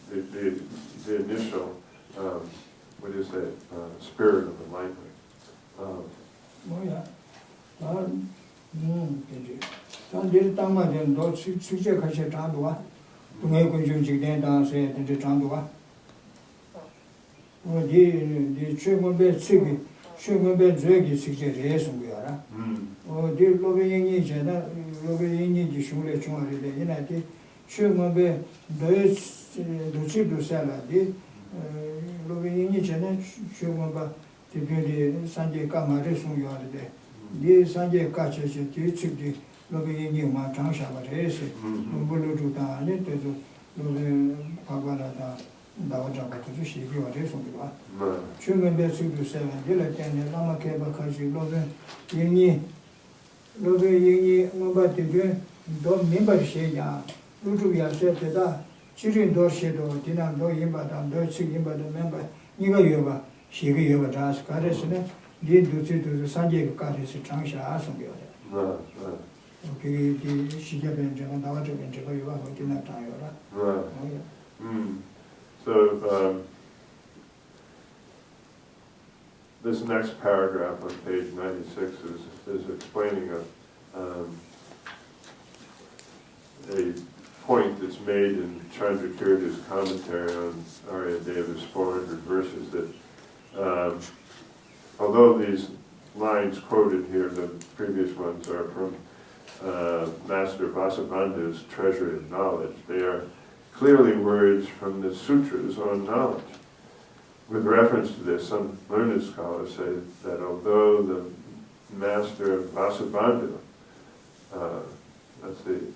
The initial, what do you say, spirit of enlightenment. Oh, yeah. Did Tama then those 6 years Chandua to make a huge dance in the Chandua? Oh, the Chimon bed Sibi, Chimon bed Draggy 6 years we are. Oh, dear loving each and loving each Shule Chumari, the United Chimon bed, the Chibu Salad, the loving each and Chumaba, the beauty Sunday Kamarisum you are there. The Sunday catches it, you took the loving you, my Tangsha, race, Bulu Judan, it is loving Pagana, Dawajaka to see you are race on the one. Children best to 7, Dilatan, Lama Keba Kashi, loving Yingi, nobody doing, don't remember Shaya, Lutuya said that, children door shadow, dinner, no Yimba, don't see him by the member, Niga Yuba, Shigi Yuba, Das, Karesina. Did do to the Sunday Katis, Changsha, Asum. Okay, the Shigab and Jamadaja and Java dinner time. So, this next paragraph on page 96 is explaining a point that's made in Chandrakirti's commentary on Aryadeva's 400 verses that although these lines quoted here, the previous ones are from Master Vasubandhu's Treasury of Knowledge. They are clearly words from the sutras on knowledge. With reference to this, some learned scholars say that although the Master Vasubandhu, that's the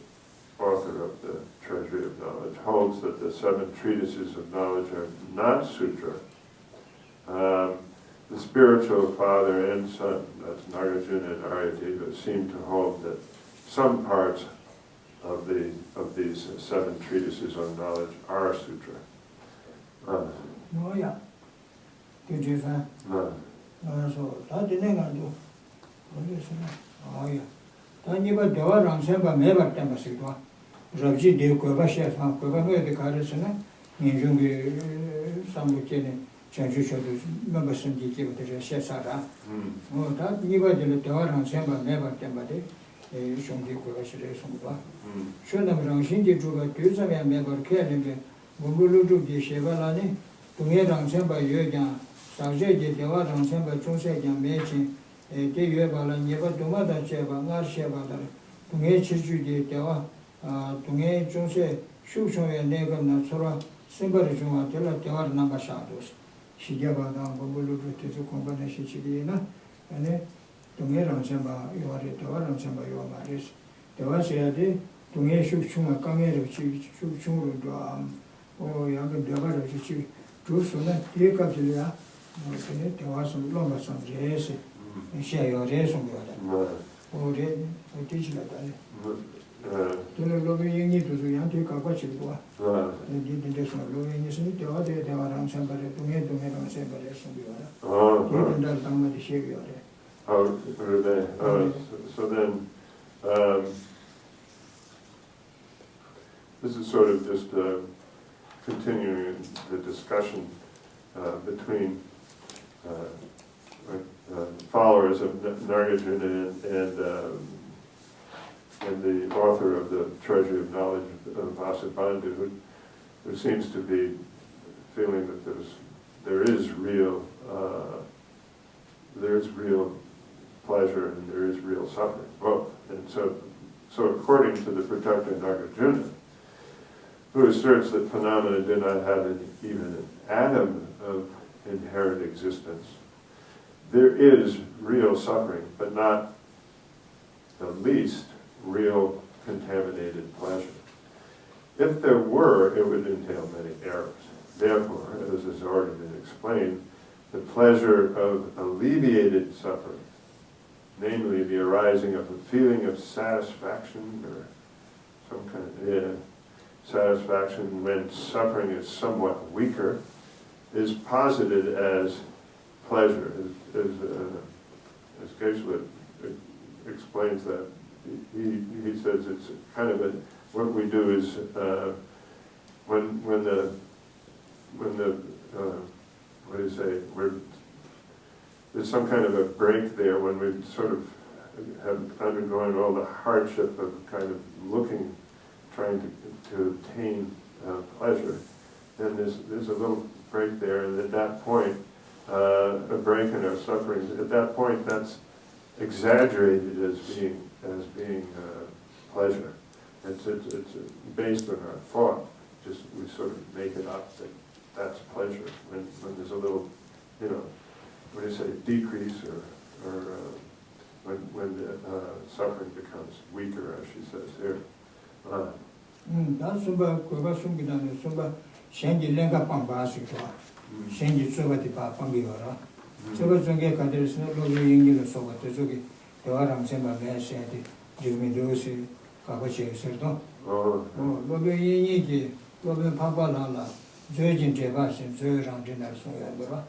author of the Treasury of Knowledge, holds that the 7 treatises of knowledge are not sutra, the spiritual father and son, that's Nagarjuna and Aryadeva, seem to hold that some parts of these 7 treatises on knowledge are sutra. Oh, yeah. Did you say? No. So, that didn't do. Oh, yeah. Then you were door on Samba Meva Tamasito. Rabji de Kovasha, Kovame, the Karisana, Ninjungi, some lieutenant. Change members and detail the Shesara. Oh, that never the door on Samba never tempered. Shon de Kovasha. Should have run Shinji to a Tusa and never caring. Bulu de Chevalani, to me on Samba Yoga, Saje de Devar on Samba Chose and Machi, Dewa Bala, Neva Dumada Cheba, Narsheba, Tunge Chichu, Dewa, Tunge Jose, Shushon, and Neva Nasura, Simbari Juma, Tela, Dewa Namba Shadows. She gave out down Bulu to combination Chilina, and then Tunge Ramsamba, you are the Dewa Ramsamba, you are Maris. Dewa said, Tunge Shushuma, Kamera, Shushun, or younger Dewa, she drew sooner, take up to the there was some longer some race, and share your race on the other. Oh, they teach like that. Don't know you need to do young to watch it. They did this one, Logan, you see, the other they were on somebody to me to make on somebody else on the other. Oh, you can tell the shape you are there. Oh, were they? So then, this is sort of just continuing the discussion between followers of Nagarjuna and the author of the Treasury of Knowledge of Vasubandhu, who seems to be feeling that there is real pleasure and there is real suffering, both. And so according to the protector Nagarjuna, who asserts that phenomena do not have even an atom of inherent existence, there is real suffering, but not the least real contaminated pleasure. If there were, it would entail many errors. Therefore, as has already been explained, the pleasure of alleviated suffering, namely the arising of a feeling of satisfaction or some kind of satisfaction when suffering is somewhat weaker, is posited as pleasure, as Geshe explains that. He says it's kind of what we do is when the what do you say, there's some kind of a break there when we sort of have undergone all the hardship of kind of trying to obtain pleasure, then there's a little break there, and at that point, a break in our suffering, at that point that's exaggerated as being pleasure. It's based on our thought. Just we sort of make it up that that's pleasure when there's a little, what do you say, decrease or when the suffering becomes weaker, as she says here. That's about Shenji Lenga Pambasi, Shenji Sobati Pambivara. Sobazunga Kadris, no English over Tezuki, the Aram Samba Messi, Jimmy Kabachi, Serton. Lobe Yingi, Lobe Pambalala, Zurgin Jebas, Zurjan General Soyabara.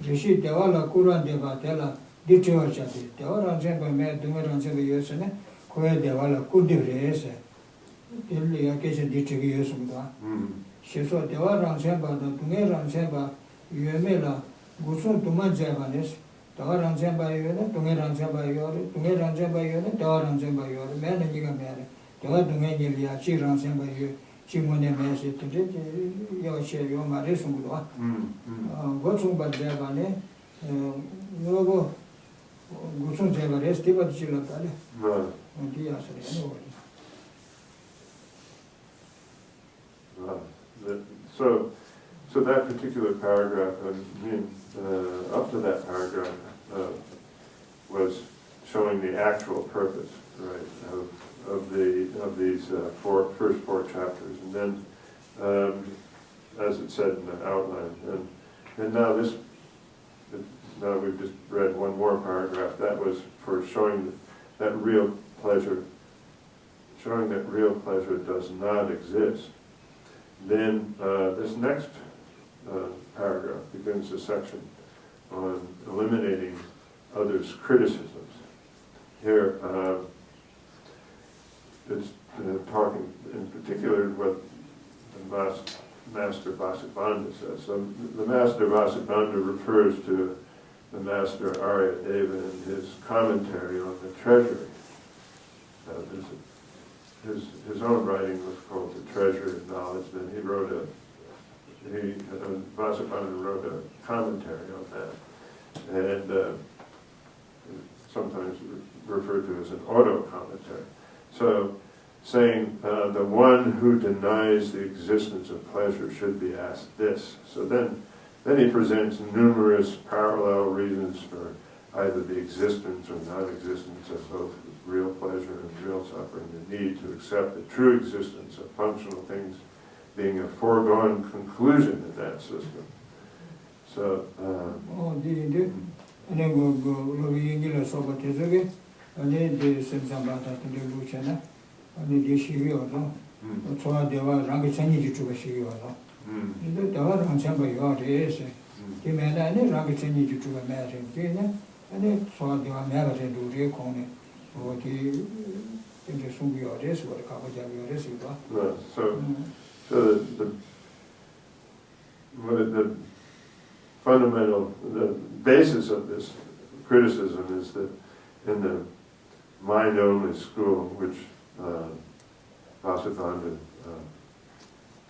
Rishi Devala Kuran de Batella, Dichurchati, the Oran Zemba made Dumeran Zemba Yosene, Koya Devala Kudivese, Dilly occasion Dichigi Yosunda. She saw the Oran Zemba, the Tumeran Zemba, Yumela, Gusun Tuman Zebanis, the Oran Zemba Yone, Tumeran Zemba Yore, Tumeran Zemba Yone, the Oran Zemba Yore, Man and Yiga Mary, the Odumelia, Chiran Zemba Yore. Chimone Messi, Yoshe Yomarisungua, Gotsung Bajabane, Novo Gusun Javares, Tibat Chilapale, and Dias. So that particular paragraph, up to that paragraph, was showing the actual purpose, right, of these first four chapters, and then, as it said in the outline, and now now we've just read one more paragraph. That was for showing that real pleasure does not exist. Then this next paragraph begins a section on eliminating others' criticisms. Here, it's talking in particular what the Master Vasubandhu says. So the Master Vasubandhu refers to the Master Aryadeva in his commentary on the Treasury. His own writing was called the Treasury of Knowledge. Then Vasubandhu wrote a commentary on that, and sometimes referred to as an auto-commentary. So, saying the one who denies the existence of pleasure should be asked this. So then he presents numerous parallel reasons for either the existence or non-existence of both real pleasure and real suffering, the need to accept the true existence of functional things being a foregone conclusion in that system. So, the fundamental, the basis of this criticism is that in the mind-only school, which Vasubandhu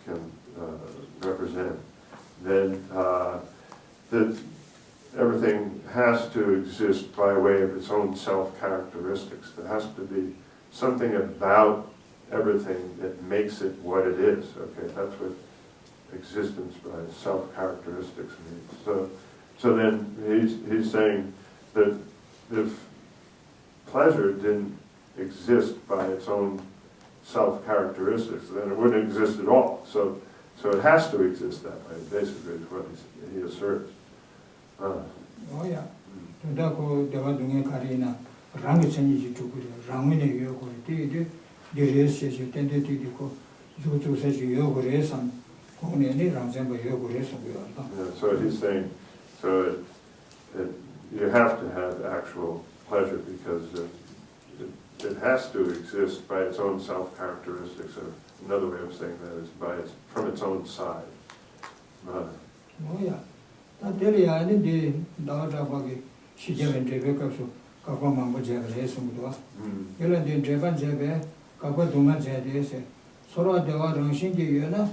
can represent, then that everything has to exist by way of its own self-characteristics. There has to be something about everything that makes it what it is. Okay, that's what existence by self-characteristics means. So then he's saying that if pleasure didn't exist by its own self-characteristics, then it wouldn't exist at all. So it has to exist that way, basically, is what he asserts. Oh yeah. Todako deva dunge karina rangi chanji tu kuri rangi ne yo kuri ti res se tende ti ko ju se yo kuri sam ko ne ni rangsen ba yo kuri sam yo ta. So he's saying, so you have to have actual pleasure because it has to exist by its own self-characteristics, or another way of saying that is from its own side. Oh yeah. Deli ani di dawda bagi shijeven drebe kapsu kakwa mambo jebe sumudwa. Yela di dreban jebe kakwa duma jebe se. Sora dewa rangshin ji yona,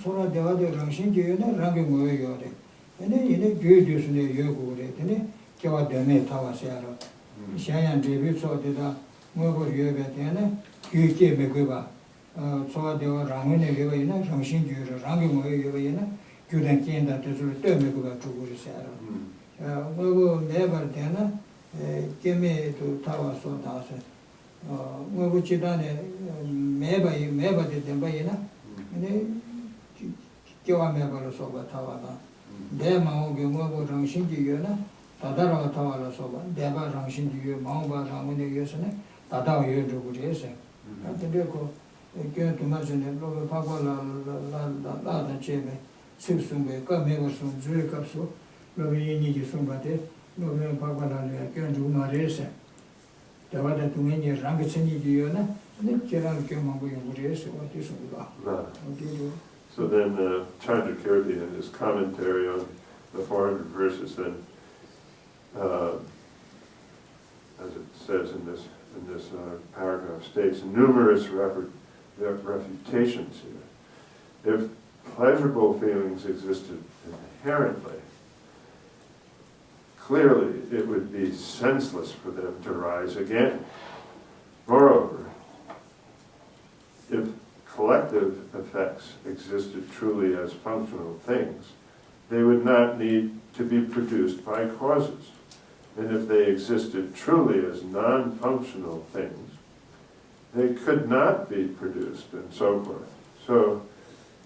sora dewa de rangshin ji yona rangi ngoye yore. Ene gyu dusune yogu re, ene kiawa deme tawa se aro. Shayan drebe so deda ngogo yobe tene gyu ke megweba. Sora dewa rangi ne yobe yona rangshin ji yore rangi ngoye yobe yona. Gyudan kienda tezulu teme kuba chukuri sayara. Ngogo mebar tena, keme tu tawa so tasa. Ngogo chidane meba de tenpa ina, kiwa meba lo soba tawa ta. De maungi ngogo rangshin ji yu na, tadara tawa lo soba. Deba rangshin ji yu, maungba rangune yu sene, tadawa yu chukuri ese. Tende ko, kyo tumasene, lobe pakwa la dan chebe. Sumbe, Kameva Sum, Zurikapsu, Lovini Sumbate, November Pagala, Kanju Maresa. The Vada to many Rangachani Diona, and then Keran Kamabu Yuresa, what is So then Chandrakirti in his commentary on the 400 verses then, as it says in this paragraph, states numerous refutations here. If pleasurable feelings existed inherently, clearly it would be senseless for them to rise again. Moreover, if collective effects existed truly as functional things, they would not need to be produced by causes. And if they existed truly as non-functional things, they could not be produced, and so forth. So,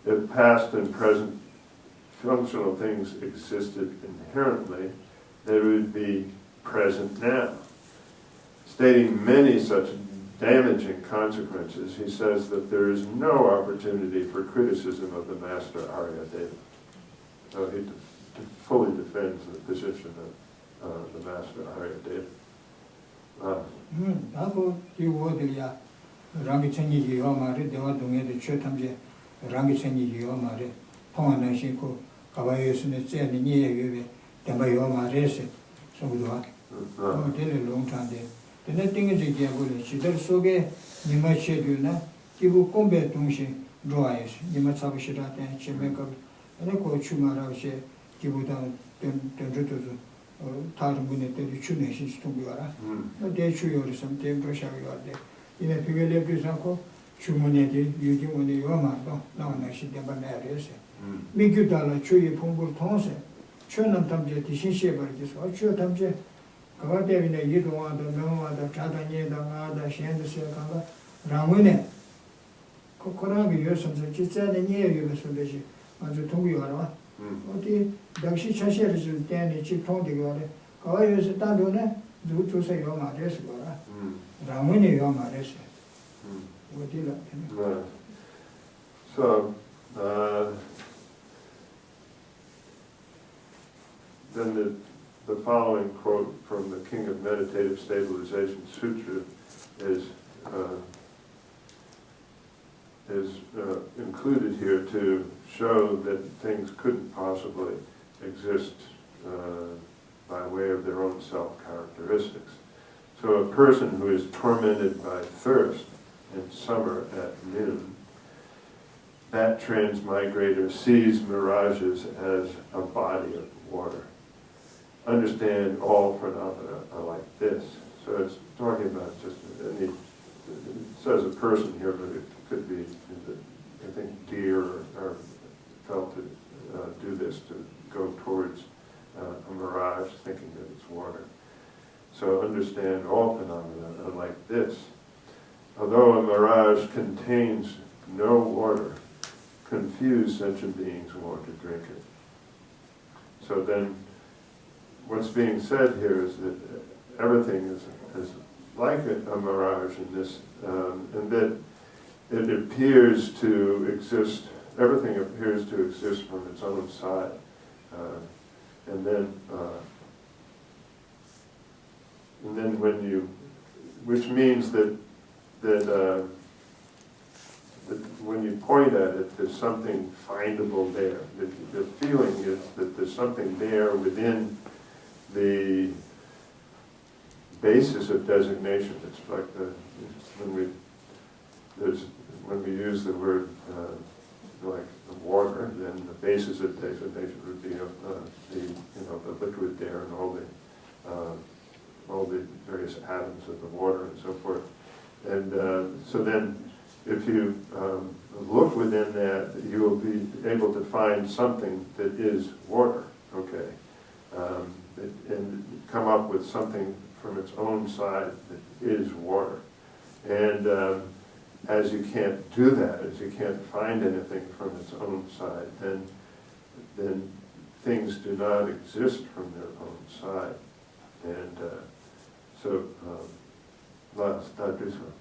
if past and present functional things existed inherently, they would be present now. Stating many such damaging consequences, he says that there is no opportunity for criticism of the master Aryadeva. So he fully defends the position of the master Aryadeva. Rangi Changi Yomare, Pona Shinko, Kabayosune, Niye Yuve, Tembayoma Rese, Sumudua, Dele long time there. The netting is a Giabule, she does so gay, Nima Sheduna, Kibu Combe Tungshi, Dries, Nima Sabishirat and Chemeka, and a coach Chumara, Kibutan, Tenjutu, 다른 분에 때도 주는 신시 통비와라. 대추요를 some temper shall you are there. In a figure of 주문에디 유기문의 요만도 나오는 시대가 내려서 미규달라 주의 풍부를 통해서 최남 담제 디신시에 버리겠어. 주 담제 그가 때문에 이동하다 명하다 자다니다 나다 시엔드스에 가가 라문에 코코라비 요섬서 지자의 니에유를 소되지 아주 통비와라. 어디 역시 자세를 줄 때는 집 통되고 그가 요새 따로는 주주세 요 말해서 거라. 라문이 요 말해서 Right. So, then the following quote from the King of Meditative Stabilization Sutra is included here to show that things couldn't possibly exist by way of their own self-characteristics. So a person who is tormented by thirst in summer at noon, that transmigrator sees mirages as a body of water. Understand all phenomena are like this. So it's talking about just, it says a person here, but it could be, I think, deer are felt to do this, to go towards a mirage thinking that it's water. So understand all phenomena are like this. Although a mirage contains no water, confused sentient beings want to drink it. So then, what's being said here is that everything is like a mirage in this, and that it appears to exist, everything appears to exist from its own side. And then when you, which means that when you point at it, there's something findable there. The feeling is that there's something there within the basis of designation. It's like when we use the word like the water, then the basis of designation would be the liquid there and all the various atoms of the water and so forth. And so then, if you look within that, you will be able to find something that is water, okay? And come up with something from its own side that is water. And as you can't do that, as you can't find anything from its own side, then things do not exist from their own side. And start this one.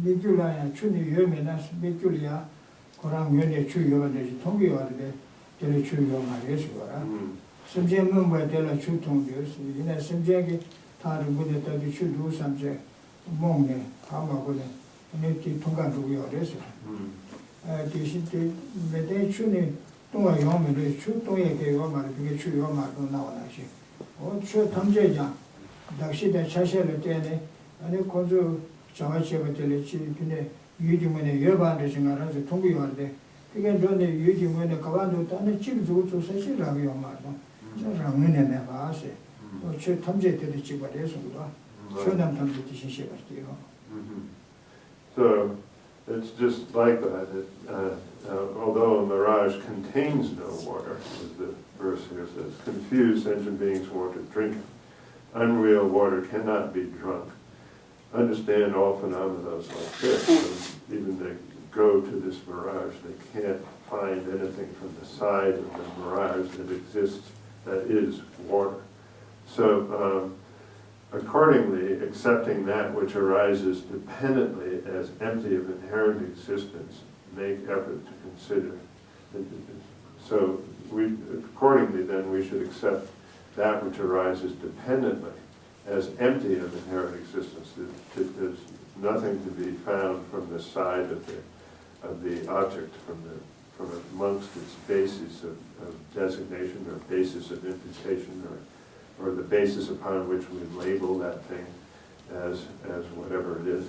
미줄라야 춘이 요면나스 미줄이야 고랑 면에 주요는데 통비와데 될 주요 말이었어라. 심지어는 뭐 될 주통되었어. 이내 심지어게 다른 분들도 주도 삼제 몸에 감하고는 이렇게 통과도 요래서. 대신에 매대 춘이 동아 요면에 주통에 개요 말 그게 주요 말도 나와나시. 주 탐제자 당시에 차셔를 때네 아니 고조 정화체가 될지 근데 유지문에 여반을 생각하면서 통비하는데 그게 너네 유지문에 가반도 안에 집도 사실라고요 말도 저랑 은혜네 봐서 저 탐제 때도 집어내서도 저남 탐제 뜻이 같아요. So it's just like that. Although a mirage contains no water, as the verse here says, confused sentient beings want to drink it. Unreal water cannot be drunk. Understand all phenomena like this. So even they go to this mirage, they can't find anything from the side of the mirage that exists that is water. So accordingly, accepting that which arises dependently as empty of inherent existence, make effort to consider. So accordingly then we should accept that which arises dependently as empty of inherent existence. There's nothing to be found from the side of the object, from amongst its basis of designation or basis of imputation or the basis upon which we label that thing as whatever it is.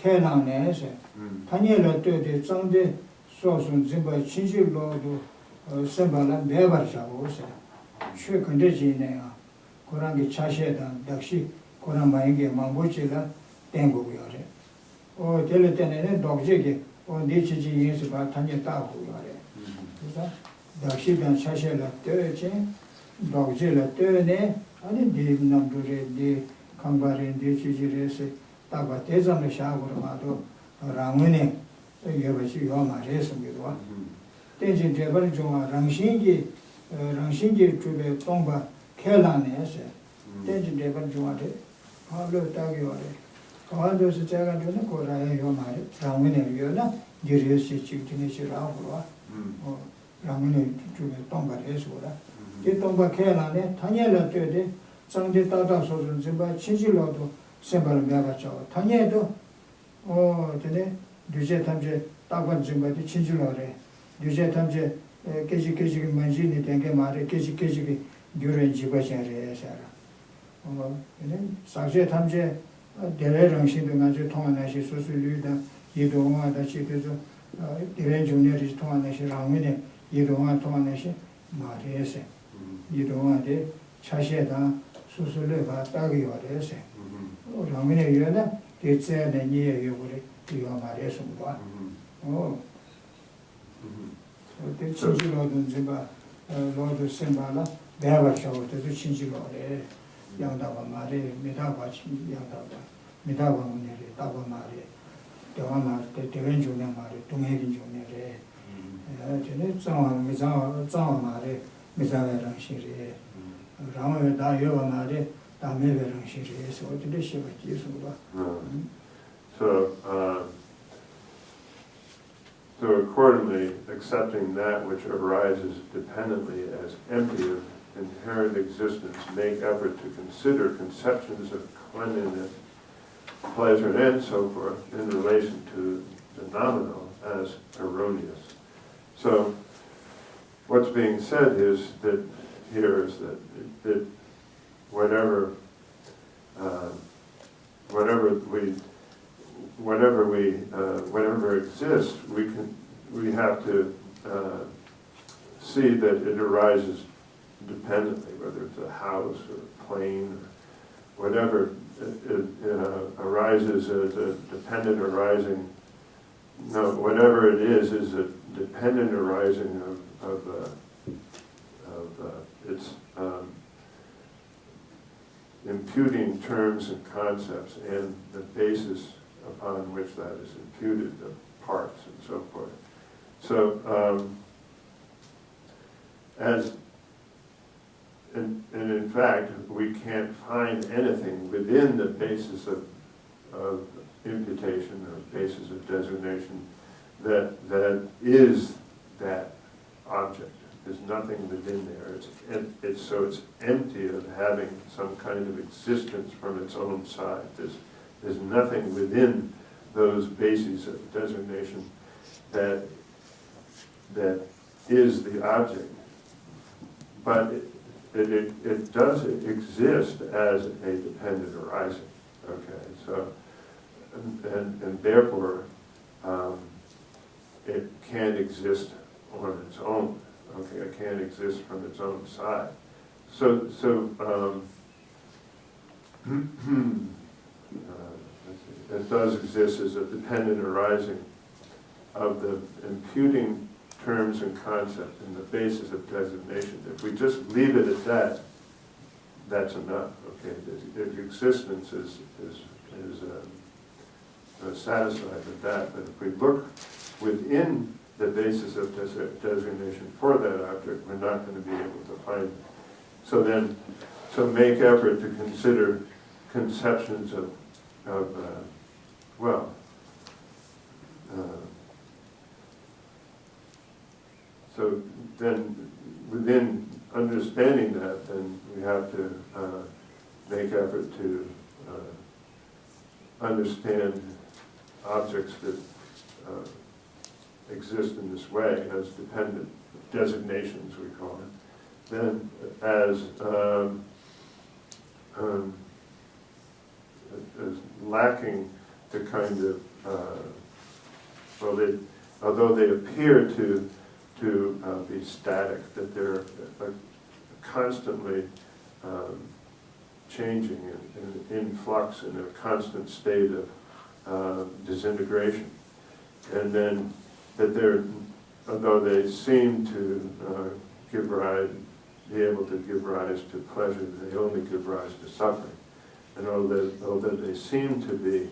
Kelanese, Tanyela de Zangde, Sosun Zimba, Chinji Lord, Sembala, Bevar Shavose, Shukandejine, Korangi Chashedan, Dakshi, Koramangi, Mambuchila, Tengu Yore. O Teletene, Dogjigi, o Nichi is about Tanya Tabu Yore. Dakshidan Chashela, Turche, Dogjila Turne, and the number the Kambari, the Chijirese, Tabatezam, the Shaguramado, Ramune, Yavashi Yoma, Resum, you want. Tejin Tebarjuma, Rangshingi to the Tomba, Kelanes, Tejin Tebarjuma, Pablo Tagiore. All those Jagan Kora Yomari, Ramune Yola, Dirisi Chitinishi Ravua, or Ramune to the Tomba Resura. The Tomba Kelane, Tanyela Tede, Sangde Tata Sosun Zimba, Chichiloto, Sembal Meracho, Tanyedo, or Tene, Dujetamje, Taban Zimba, the Chichilore, Dujetamje, Keji Manjini, Tangemare, Keji, during Jibachere, Sarah. Saje Tamje, Dere Rangshin, the Nazi Tonashi, Susulida, Yidoma, the Chief is the Junior is Tonashi, Ramine, Yidoma Tonashi, Mariese. Yidoma de Chasheda, Susuleva, Tagiorese. Ramine Yoda, it's a year you would be on Maresum. Oh. The Chinchilodun Zimba, Lord of Simbala, they have a show to the Chinchilode, Yandava Mare, Midava, Yandava, Midava Munere, Dava Mare, Devama, the Devenjuna Mare, Tumegin Junere, Zama Mare, Mizava Shiri, Rama Dayova Mare, Dameva Shiri, so the Shiva So accordingly, accepting that which arises dependently as empty of inherent existence, make effort to consider conceptions of cleanliness, pleasure, and so forth in relation to the nominal as erroneous. So what's being said is that that whatever exists, we have to see that it arises dependently, whether it's a house or a plane, or whatever it arises as a dependent arising. No, whatever it is a dependent arising of its imputing terms and concepts and the basis upon which that is imputed, the parts and so forth. So, and in fact, we can't find anything within the basis of imputation or basis of designation that is that object. There's nothing within there. It's empty of having some kind of existence from its own side. There's nothing within those bases of designation that is the object. But it does exist as a dependent arising. Okay, so and therefore it can't exist on its own. Okay, it can't exist from its own side. So it does exist as a dependent arising of the imputing terms and concepts in the basis of designation. If we just leave it at that, that's enough. Okay, the existence is satisfied with that. But if we look within the basis of designation for that object, we're not going to be able to find it. So make effort to consider conceptions of so then within understanding that, then we have to make effort to understand objects that exist in this way as dependent designations, we call it, then as lacking the kind of although they appear to be static, that they're constantly changing and in flux, in a constant state of disintegration. And then that they're, although they seem to be able to give rise to pleasure, they only give rise to suffering. And although they seem to be,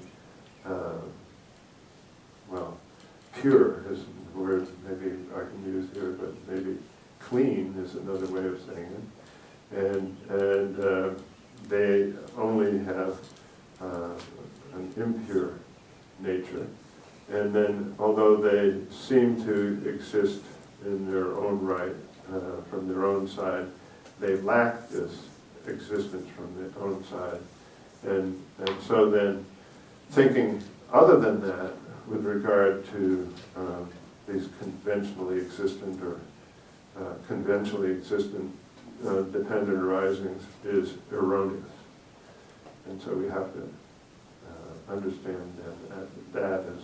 pure is a word maybe I can use here, but maybe clean is another way of saying it. And they only have an impure nature. And then, although they seem to exist in their own right, from their own side, they lack this existence from their own side. And so then, thinking other than that, with regard to these conventionally existent dependent arisings is erroneous. And so we have to understand that as,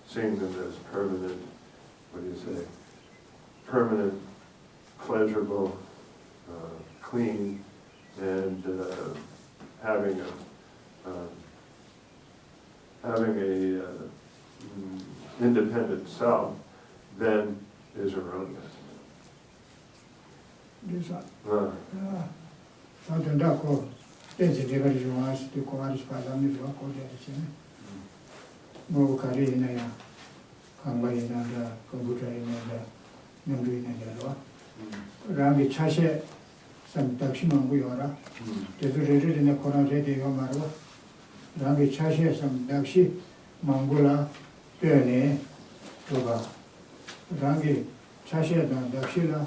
seeing them as permanent, permanent, pleasurable, clean, and having a independent self, then is erroneous. Rangi chashe sam dakshi mangula tuyane tuba. Rangi chashe dan dakshi la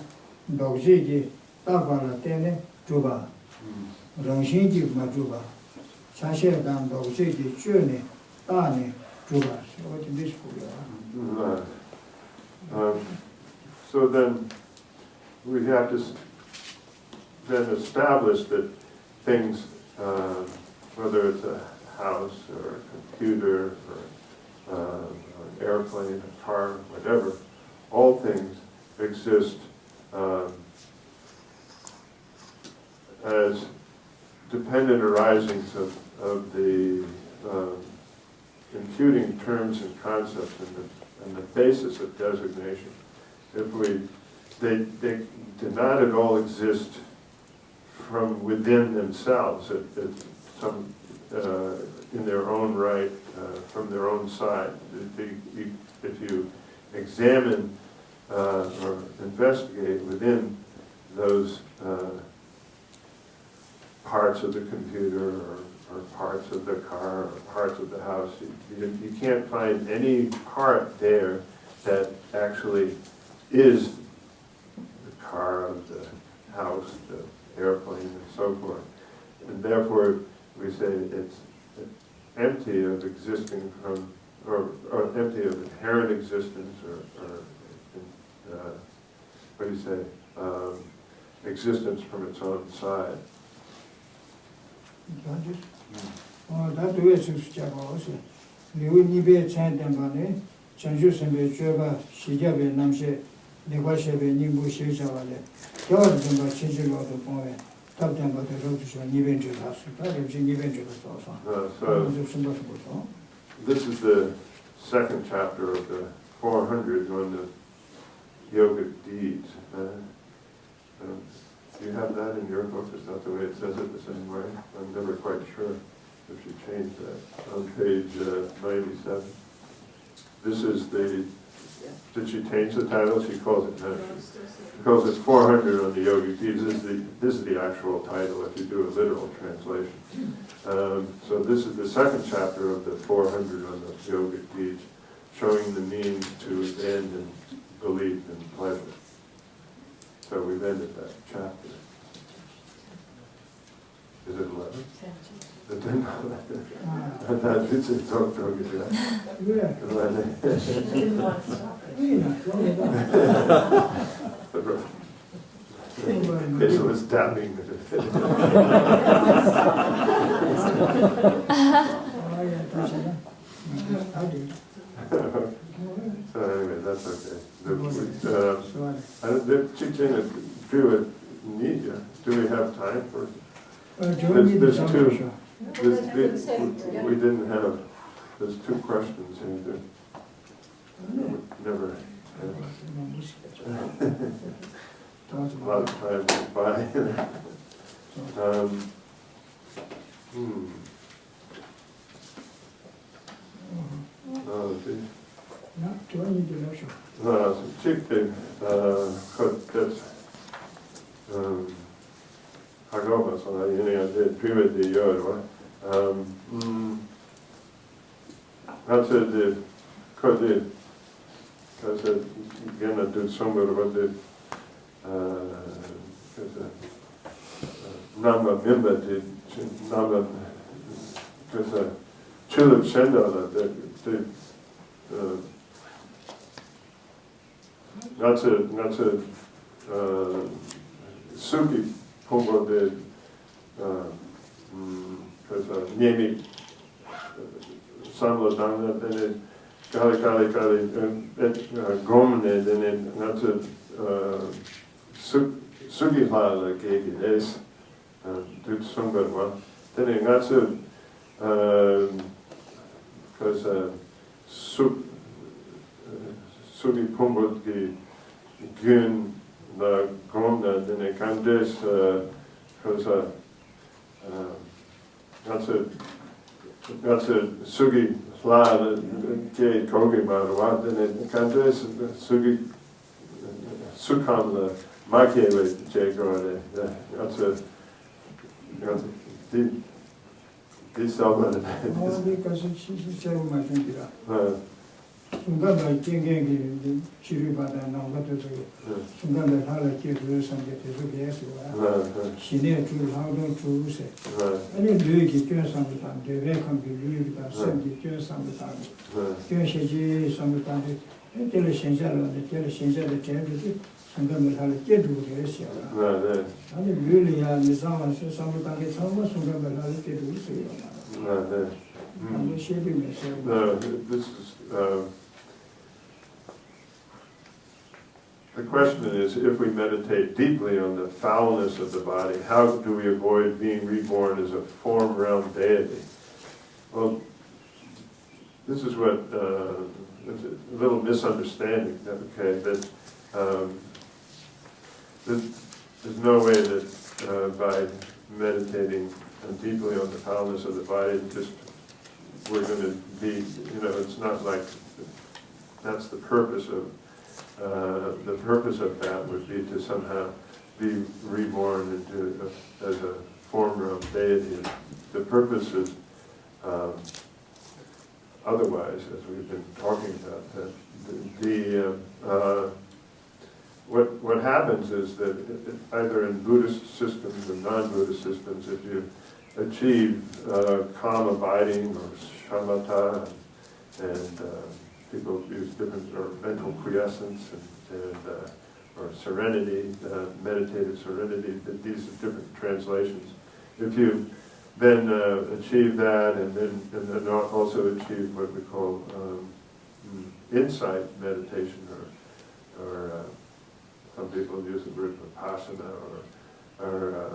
dokji ji takwa la tene tuba. Rangshin ji ma tuba. Chashe dan dokji ji tuyane tane tuba. So what is this for? So then we have to then establish that things, whether it's a house or a computer or an airplane, a car, whatever, all things exist as dependent arisings of the imputing terms and concepts and the basis of designation. They do not at all exist from within themselves, in their own right, from their own side. If you examine or investigate within those parts of the computer or parts of the car or parts of the house, you can't find any part there that actually is the car of the house, the airplane, and so forth. And therefore, we say it's empty of existing from, or empty of inherent existence, or what do you say, existence from its own side. That way to check also. You need to change them money. Change some be job, she gave a namshe, negotiate a new bush. God, them change a lot of point. Top them about the road to show an event to us. So, this is the second chapter of the 400 on the yogic deeds. Do you have that in your book? Is that the way it says it the same way? I'm never quite sure if you changed that. On page 97. This is the, did she change the title? She calls it 400 on the yogic deeds. This is the actual title if you do a literal translation. So this is the second chapter of the 400 on the yogic deeds, showing the means to abandon belief and pleasure. So we've ended that chapter. Is it 11? 10. That it's a talk it was doubting. I did. So anyway, that's okay. So The teaching do need you. Do we have time for? There's two. We didn't have. There's two questions here. Never. A lot of time went by. Do I need to know? Chicken, that's Hagova, så det privat det gör, va? Alltså det kunde alltså gärna det som var det namn member det namn alltså tulip sender det not to suki pongo de because nemi samla dana then kali gomne then not to suki hala kegi es do somewhere well then not to because suki pongo ki gun na gomna then kan des because that's a sugi fla ke kogi marwa then kan des sugi sukam la makele je gore that's a this over because she's so much 순간에 갱갱이 치료받아 나온 것도 순간에 하나 끼고 상태에서 계속 신의 줄 하도 주세 아니 뇌기 교상도 안 돼. 컴퓨터 뇌기다 생기 교상도 안 돼. 교시지 상도 안 돼. 텔레 신자로는 텔레 신자의 제도도 순간에 하나 끼고 계세요. 아니 뇌리야 미상한서 상도 안 돼. 상도 순간에 하나 끼고 있어요. This is the question is, if we meditate deeply on the foulness of the body, how do we avoid being reborn as a form realm deity? Well, this is what it's a little misunderstanding. Okay, that there's no way that by meditating deeply on the foulness of the body, just we're going to be, it's not like that's the purpose of that would be to somehow be reborn into as a form realm deity. The purpose is otherwise, as we've been talking about. What happens is that either in Buddhist systems or non-Buddhist systems, if you achieve calm abiding or shamatha, and people use different, or mental quiescence and or serenity, meditative serenity. These are different translations. If you then achieve that, and then also achieve what we call insight meditation, or some people use the word vipassana, or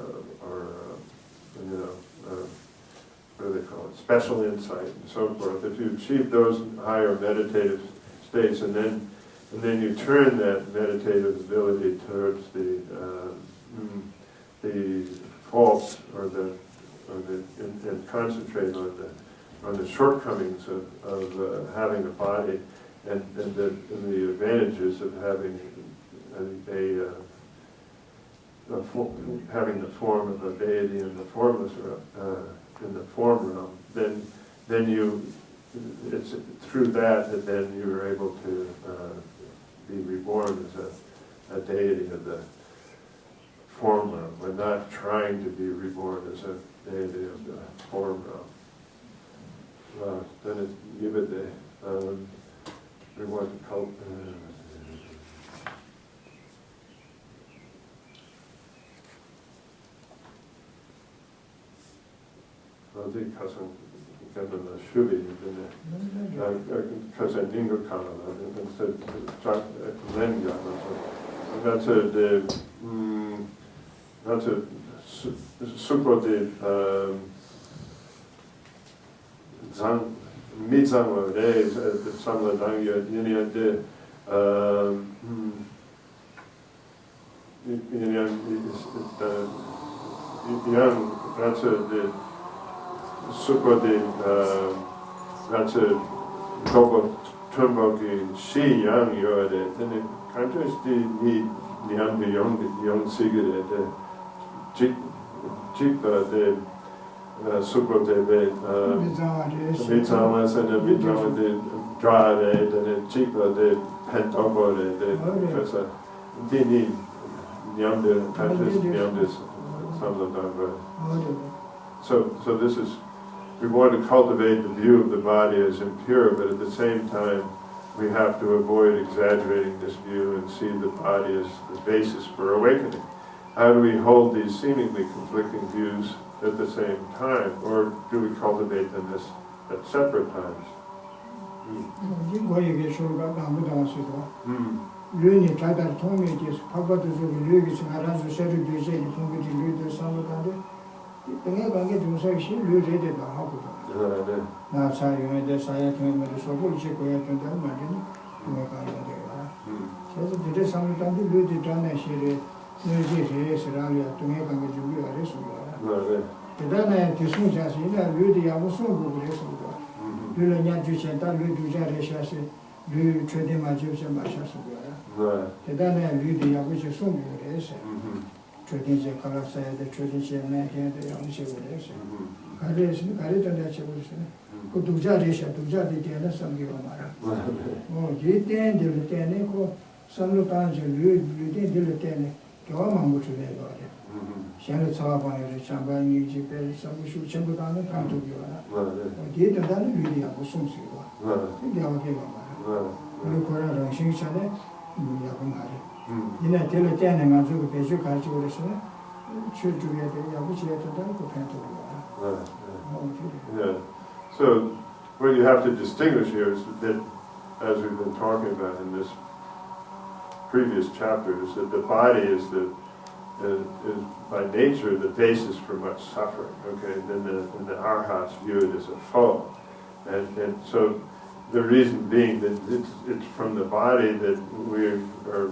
what do they call it, special insight and so forth. If you achieve those higher meditative states, and then you turn that meditative ability towards the faults and concentrate on the shortcomings of having a body, and the advantages of having having the form of a deity in the formless in the form realm, then it's through that then you're able to be reborn as a deity of the form realm. We're not trying to be reborn as a deity of the form realm. Then it give it the we want to call the shubi, because I ningo kanala, and said, lenga, that's a super de zang, mizang wa re, samla dang yini de, young, that's a super de, that's a double tumbogi she young yode, then it countries the young cigarette, cheap the super de Mitzamas and the Mitzama de drive and the cheaper the pentobo the professor. Dini Nyamde countries Nyamde some of them. So this is, we want to cultivate the view of the body as impure, but at the same time we have to avoid exaggerating this view and see the body as the basis for awakening. How do we hold these seemingly conflicting views at the same time, or do we cultivate them at separate times? Yeah. So what you have to distinguish here is that, as we've been talking about in this previous chapter, is that the body is by nature the basis for much suffering. Okay, then the arhats view it as a foe, and so the reason being that it's from the body that we are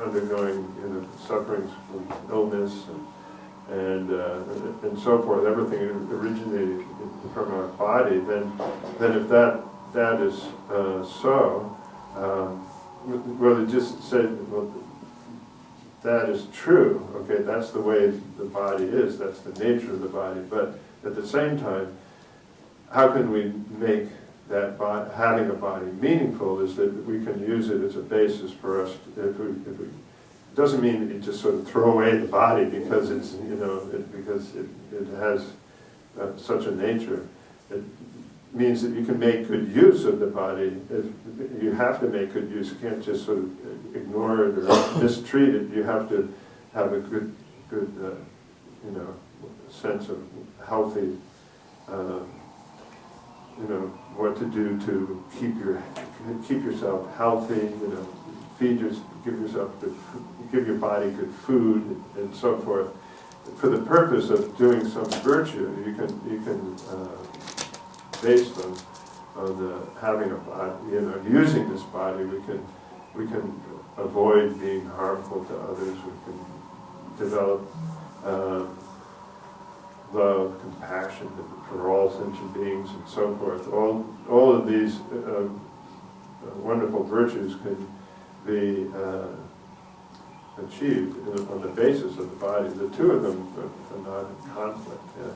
undergoing sufferings from illness and so forth. Everything originated from our body. Then if that is so, well, it just said, well, that is true. Okay, that's the way the body is. That's the nature of the body. But at the same time, how can we make that having a body meaningful? Is that we can use it as a basis for us. If we it doesn't mean that you just sort of throw away the body because it's because it has such a nature. It means that you can make good use of the body. You have to make good use. You can't just sort of ignore it or mistreat it. You have to have a good sense of healthy, what to do to keep yourself healthy. Give your body good food and so forth. For the purpose of doing some virtue, you can based on having a body, using this body, we can avoid being harmful to others. We can develop love, compassion for all sentient beings, and so forth. All of these wonderful virtues can be achieved on the basis of the body. The two of them are not in conflict. Yeah.